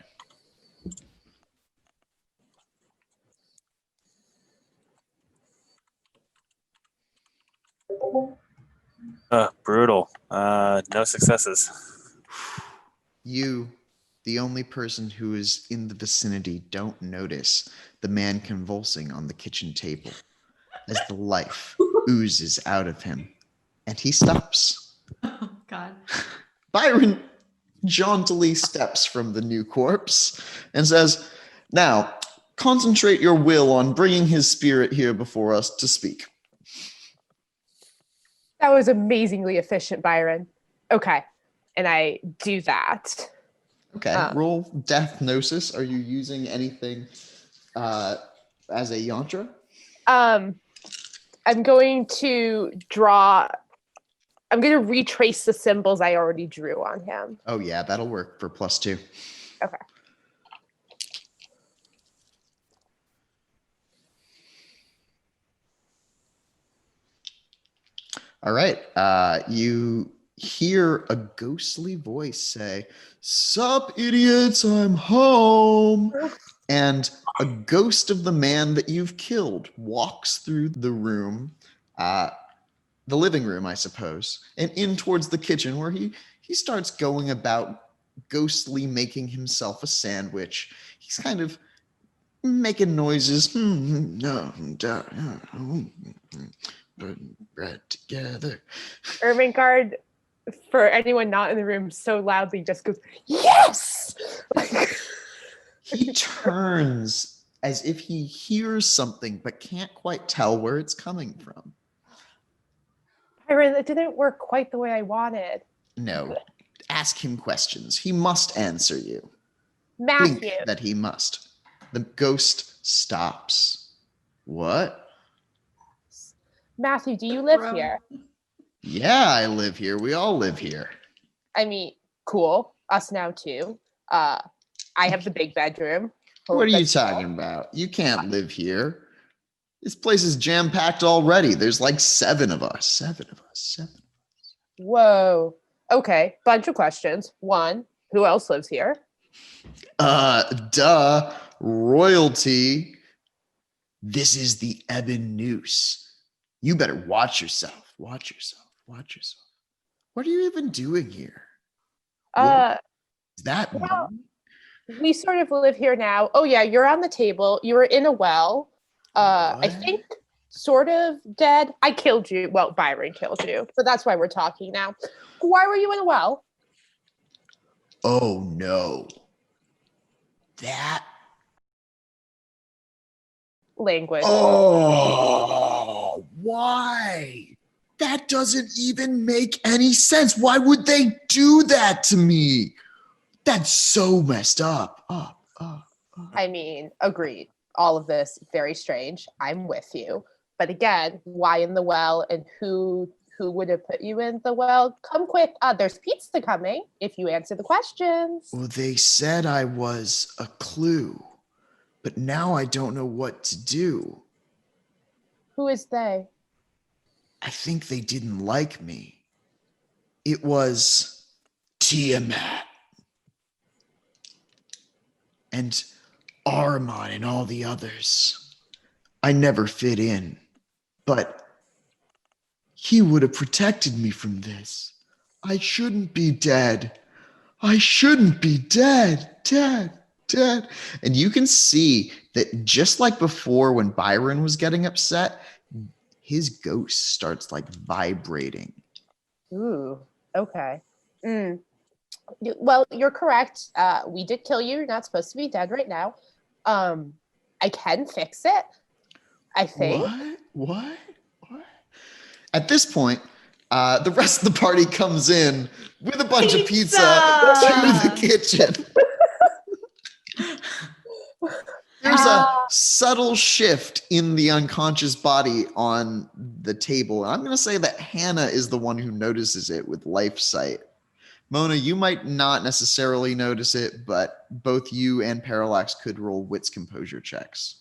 Brutal. No successes. You, the only person who is in the vicinity, don't notice the man convulsing on the kitchen table as the life oozes out of him, and he stops. Oh, God. Byron jauntily steps from the new corpse and says, "Now, concentrate your will on bringing his spirit here before us to speak. That was amazingly efficient, Byron. Okay. And I do that. Okay, roll Death Gnosis. Are you using anything as a yantra? I'm going to retrace the symbols I already drew on him. Oh yeah, that'll work for +2. Okay. All right. You hear a ghostly voice say, "Sup, idiots, I'm home." And a ghost of the man that you've killed walks through the room, the living room, I suppose, and in towards the kitchen where he starts going about ghostly making himself a sandwich. He's kind of making noises. Bread together. Ermengarde, for anyone not in the room, so loudly just goes, "Yes!" He turns as if he hears something but can't quite tell where it's coming from. Byron, it didn't work quite the way I wanted. No, ask him questions. He must answer you. Matthew. Think that he must. The ghost stops. What? Matthew, do you live Bro. here? Yeah, I live here. We all live here. I mean, cool. Us now too. I have the big bedroom. What are you That's talking about? You can't live here. This place is jam-packed already. There's like 7 of us. 7 of us. Whoa. Okay. Bunch of questions. 1, who else lives here? Royalty. This is the Ebon Noose. You better watch yourself. Watch yourself. What are you even doing here? What is that well, mean? we sort of live here now. Oh yeah, you're on the table. You were in a well. I What? think sort of dead. I killed you. Well, Byron killed you, but that's why we're talking now. Why were you in a well? Oh no. That. Language. Oh, why? That doesn't even make any sense. Why would they do that to me? That's so messed up. I mean, agreed. All of this very strange. I'm with you. But again, why in the well, and who would have put you in the well? Come quick. There's pizza coming if you answer the questions. Well, they said I was a clue, but now I don't know what to do. Who is they? I think they didn't like me. It was Tiamat and Armon and all the others. I never fit in, but he would have protected me from this. I shouldn't be dead. I shouldn't be dead. Dead. And you can see that just like before when Byron was getting upset, his ghost starts like vibrating. Ooh, okay. Well, you're correct. We did kill you. You're not supposed to be dead right now. I can fix it, I think. What? At this point, the rest of the party comes in with a bunch of pizza to the kitchen. There's a subtle shift in the unconscious body on the table. And I'm going to say that Hannah is the one who notices it with life sight. Mona, you might not necessarily notice it, but both you and Parallax could roll wits composure checks.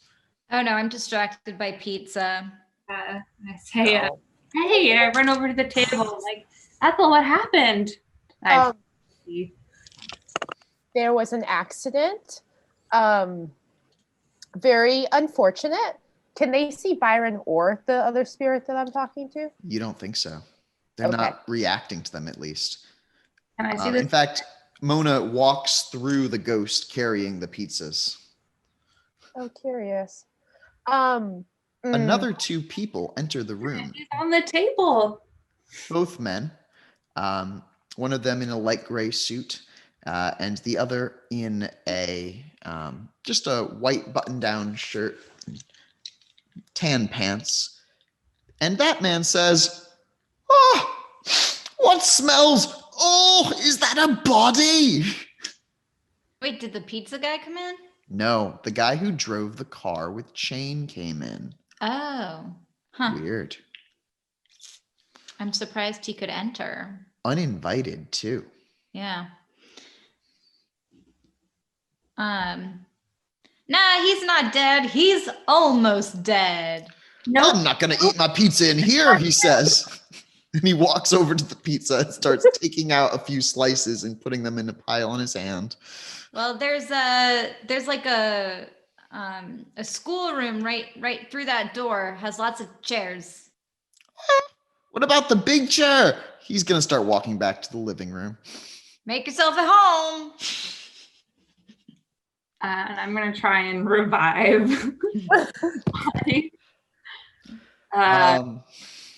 Oh no, I'm distracted by pizza. I say, hey, and I run over to the table, like, Ethel, what happened? There was an accident. Very unfortunate. Can they see Byron or the other spirit that I'm talking to? You don't think so. They're Okay. not reacting to them, at least. Can I see this? In fact, Mona walks through the ghost carrying the pizzas. Oh, curious. Another 2 people enter the room. She's on the table. Both men. One of them in a light gray suit, and the other in a just a white button-down shirt, tan pants. And that man says, "Oh, what smells? Oh, is that a body?" Wait, did the pizza guy come in? No, the guy who drove the car with chain came in. Oh. Huh. Weird. I'm surprised he could enter. Uninvited, too. Yeah. Nah, he's not dead. He's almost dead. Nope. I'm not going to eat my pizza in here, he says. And he walks over to the pizza and starts taking out a few slices and putting them in a pile on his hand. Well, there's like a schoolroom right through that door. Has lots of chairs. What about the big chair? He's going to start walking back to the living room. Make yourself at home. And I'm going to try and revive.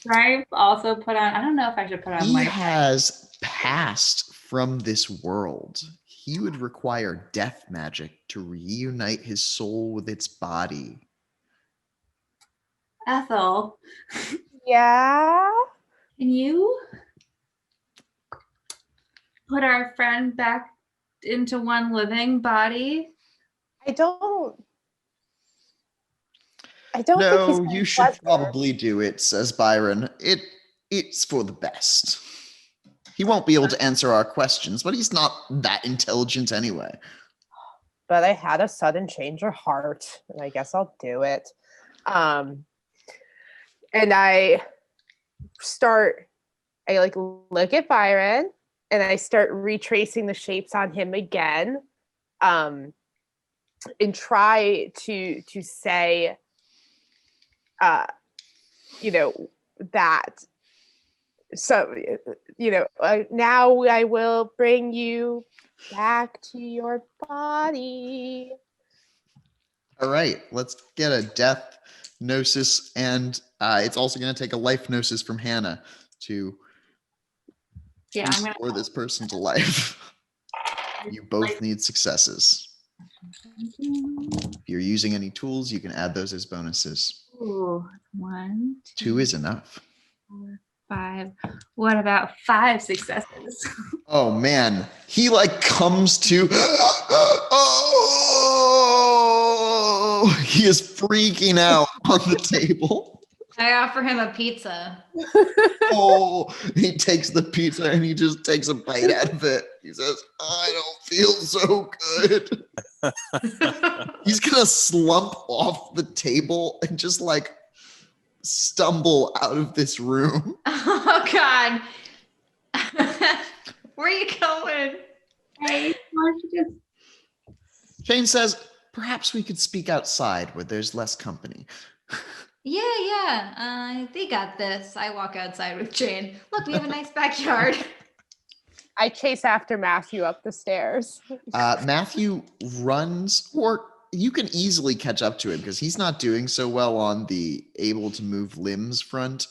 Should I also put on, I don't know if I should put on He like. has passed from this world. He would require death magic to reunite his soul with its body. Ethel, Yeah. can you put our friend back into one living body? I don't think he's No, gonna you should pleasure. probably do it, says Byron. It's for the best. He won't be able to answer our questions, but he's not that intelligent anyway. But I had a sudden change of heart, and I guess I'll do it. And I like look at Byron, and I start retracing the shapes on him again, and try to say, that. So, now I will bring you back to your body. All right, let's get a death gnosis, and it's also going to take a life gnosis from Hannah to Yeah, I'm restore this person to life. You both need successes. If you're using any tools, you can add those as bonuses. Ooh, 1, 2 is enough. 4, 5. What about 5 successes? Oh man, he like comes to. Oh, he is freaking out on the table. I offer him a pizza. Oh, he takes the pizza and he just takes a bite out of it. He says, "I don't feel so good." He's gonna slump off the table and just like stumble out of this room. Oh God. Where are you going? Hey, why don't you just Shane says, "Perhaps we could speak outside where there's less company." Yeah. They got this. I walk outside with Jane. Look, we have a nice backyard. I chase after Matthew up the stairs. Matthew runs, or you can easily catch up to him because he's not doing so well on the able to move limbs front.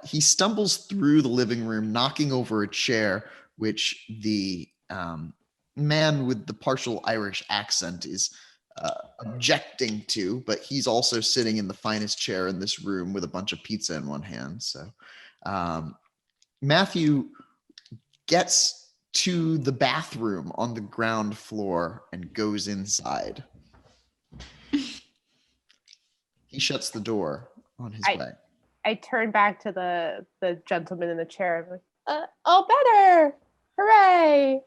He stumbles through the living room, knocking over a chair, which the man with the partial Irish accent is objecting to, but he's also sitting in the finest chair in this room with a bunch of pizza in one hand. So Matthew gets to the bathroom on the ground floor and goes inside. He shuts the door on his way. I turn back to the gentleman in the chair. I'm like, all better. Hooray.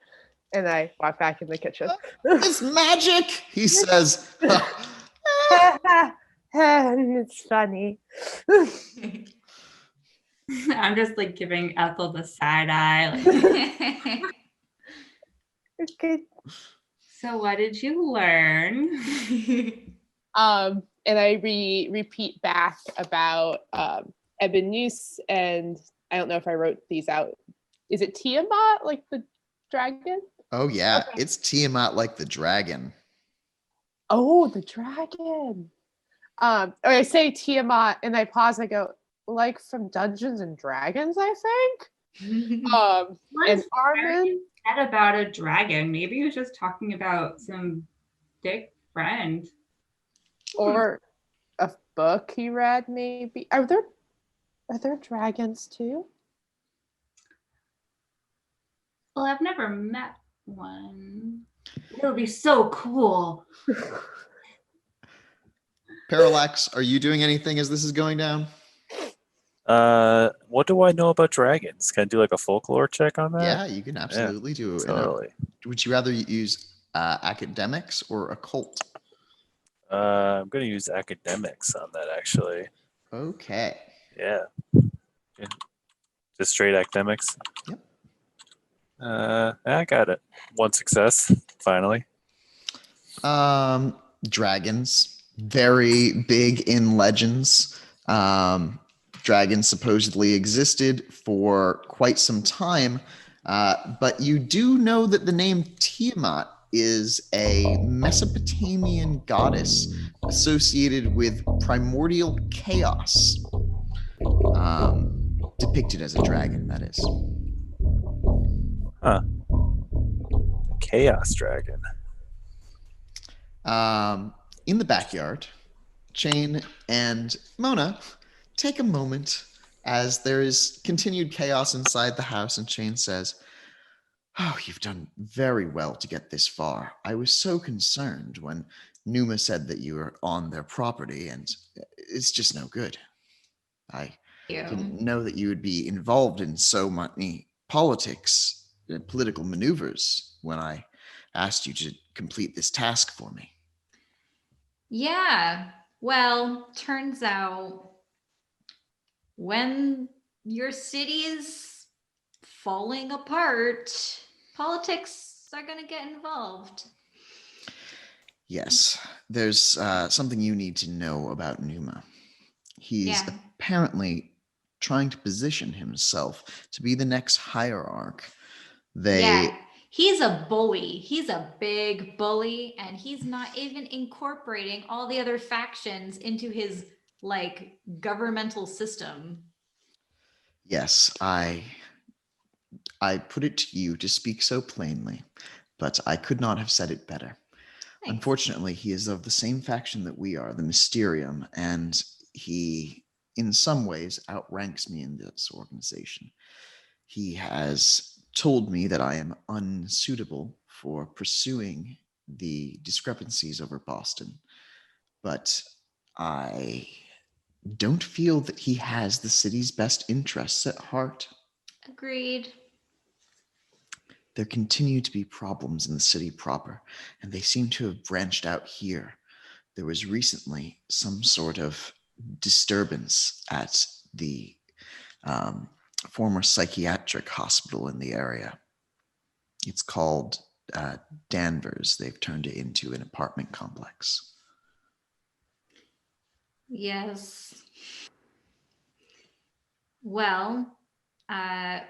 And I walk back in the kitchen. It's magic, he says. And it's funny. I'm just like giving Ethel the side eye. Like, Okay. so what did you learn? And I repeat back about Ebenus, and I don't know if I wrote these out. Is it Tiamat, like the dragon? Oh yeah, Okay. it's Tiamat like the dragon. Oh, the dragon. Or I say Tiamat, and I pause. I go, like from Dungeons and Dragons, I think. And Armin. said about a dragon. Maybe he was just talking about some dick friend. Or a book he read, maybe. Are there dragons too? Well, I've never met one. It would be so cool. Parallax, are you doing anything as this is going down? What do I know about dragons? Can I do like a folklore check on that? Yeah, you can absolutely do it. Totally. Would you rather use academics or occult? I'm gonna use academics on that actually. Okay. Yeah. Just straight academics. Yep. I got it. One success, finally. Dragons, very big in legends. Dragons supposedly existed for quite some time, but you do know that the name Tiamat is a Mesopotamian goddess associated with primordial chaos, depicted as a dragon, that is. Huh. Chaos dragon. In the backyard, Chain and Mona take a moment as there is continued chaos inside the house, and Chain says, "Oh, you've done very well to get this far. I was so concerned when Numa said that you were on their property, and it's just no good. I didn't know that you would be involved in so many politics and political maneuvers when I asked you to complete this task for me." Yeah. Well, turns out when your city is falling apart, politics are going to get involved. Yes, there's something you need to know about Numa. He's Yeah. apparently trying to position himself to be the next hierarch. Yeah. He's a bully. He's a big bully, and he's not even incorporating all the other factions into his like governmental system. Yes, I put it to you to speak so plainly, but I could not have said it better. Thanks. Unfortunately, he is of the same faction that we are, the Mysterium, and he, in some ways, outranks me in this organization. He has told me that I am unsuitable for pursuing the discrepancies over Boston, but I don't feel that he has the city's best interests at heart. Agreed. There continue to be problems in the city proper, and they seem to have branched out here. There was recently some sort of disturbance at the former psychiatric hospital in the area. It's called Danvers. They've turned it into an apartment complex. Yes. Well,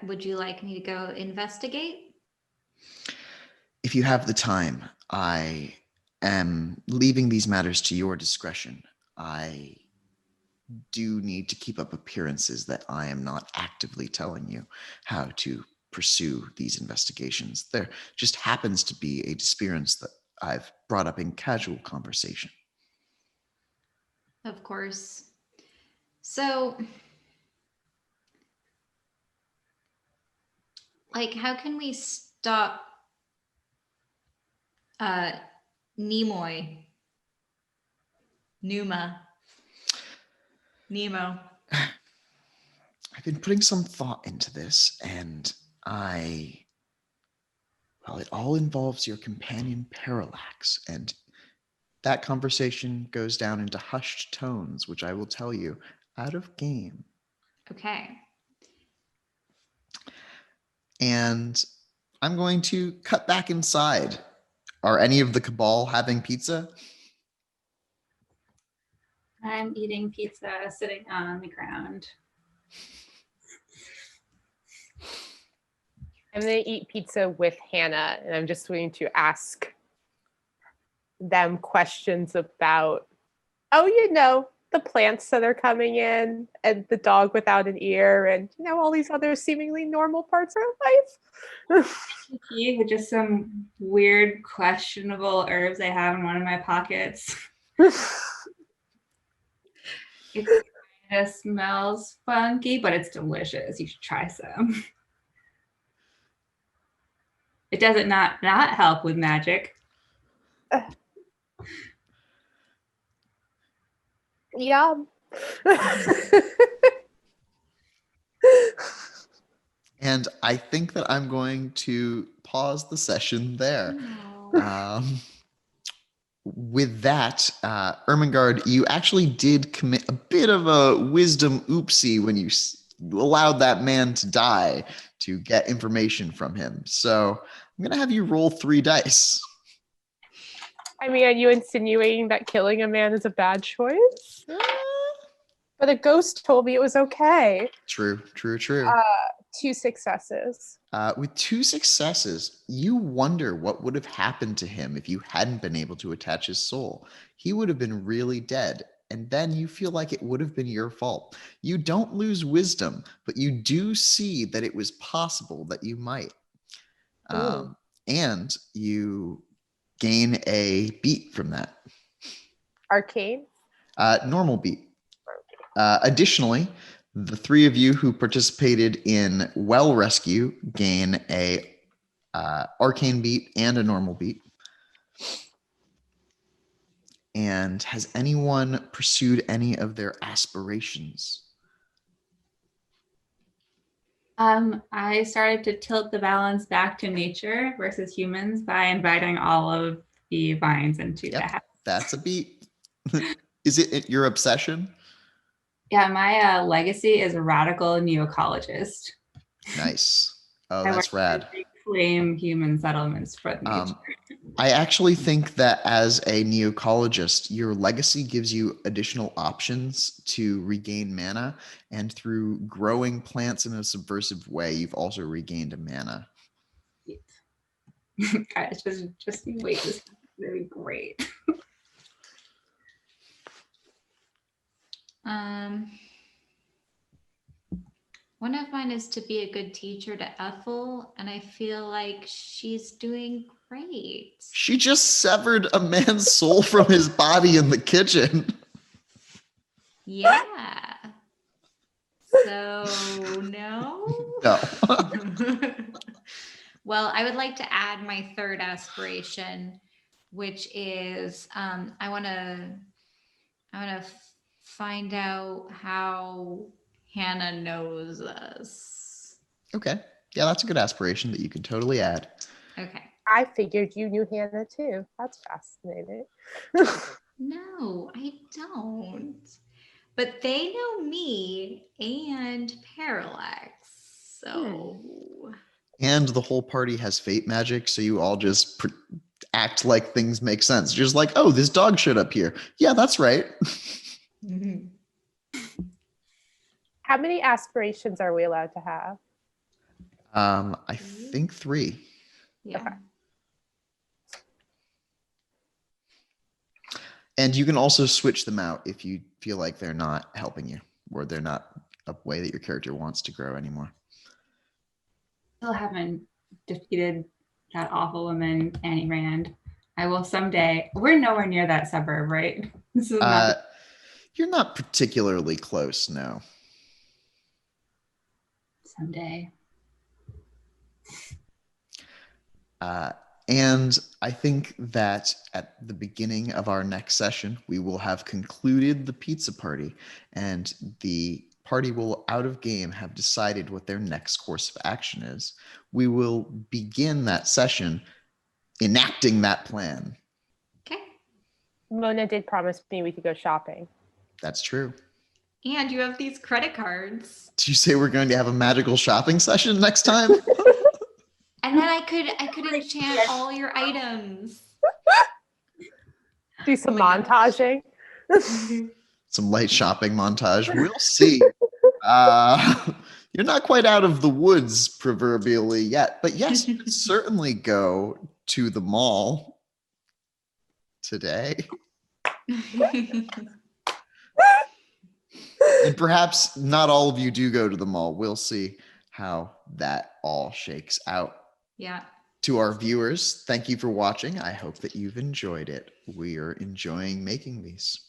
would you like me to go investigate? If you have the time, I am leaving these matters to your discretion. I do need to keep up appearances that I am not actively telling you how to pursue these investigations. There just happens to be a disappearance that I've brought up in casual conversation. Of course. So, like, how can we stop Nemo? I've been putting some thought into this, and it all involves your companion Parallax, and that conversation goes down into hushed tones, which I will tell you out of game. Okay. And I'm going to cut back inside. Are any of the cabal having pizza? I'm eating pizza sitting on the ground. I'm going to eat pizza with Hannah, and I'm just going to ask them questions about, the plants that are coming in, and the dog without an ear, and, all these other seemingly normal parts of life. key with just some weird, questionable herbs I have in one of my pockets. It kind of smells funky, but it's delicious. You should try some. It doesn't not help with magic. Yum. And I think that I'm going to pause the session there. With that, Ermengarde, you actually did commit a bit of a wisdom oopsie when you allowed that man to die to get information from him. So I'm going to have you roll 3 dice. I mean, are you insinuating that killing a man is a bad choice? But a ghost told me it was okay. True. 2 successes. With 2 successes, you wonder what would have happened to him if you hadn't been able to attach his soul. He would have been really dead, and then you feel like it would have been your fault. You don't lose wisdom, but you do see that it was possible that you might. And you gain a beat from that. Arcane? Normal beat. Additionally, the 3 of you who participated in Well Rescue gain a arcane beat and a normal beat. And has anyone pursued any of their aspirations? I started to tilt the balance back to nature versus humans by inviting all of the vines into the house. That's a beat. Is it your obsession? Yeah, my legacy is a radical neocologist. Nice. Oh, I that's work rad. to reclaim human settlements for nature. I actually think that as a neocologist, your legacy gives you additional options to regain mana, and through growing plants in a subversive way, you've also regained a mana. Guys, just you wait. This is really great. One of mine is to be a good teacher to Ethel, and I feel like she's doing great. She just severed a man's soul from his body in the kitchen. Yeah. So, no? No. Well, I would like to add my 3rd aspiration, which is I want to find out how Hannah knows us. Okay. Yeah, that's a good aspiration that you can totally add. Okay. I figured you knew Hannah too. That's fascinating. No, I don't. But they know me and Parallax. So. And the whole party has fate magic, so you all just act like things make sense. Just like, oh, this dog showed up here. Yeah, that's right. Mm-hmm. How many aspirations are we allowed to have? I think 3. Yeah. Okay. And you can also switch them out if you feel like they're not helping you, or they're not a way that your character wants to grow anymore. Still haven't defeated that awful woman, Annie Rand. I will someday. We're nowhere near that suburb, right? This is not You're not particularly close, no. someday. And I think that at the beginning of our next session, we will have concluded the pizza party, and the party will, out of game, have decided what their next course of action is. We will begin that session enacting that plan. Okay. Mona did promise me we could go shopping. That's true. And you have these credit cards. Did you say we're going to have a magical shopping session next time? And then I could enchant all your items. Do some Oh my montaging. Some light shopping montage. We'll see. You're not quite out of the woods proverbially yet, but yes, you could certainly go to the mall today. And perhaps not all of you do go to the mall. We'll see how that all shakes out. Yeah. To our viewers, thank you for watching. I hope that you've enjoyed it. We are enjoying making these.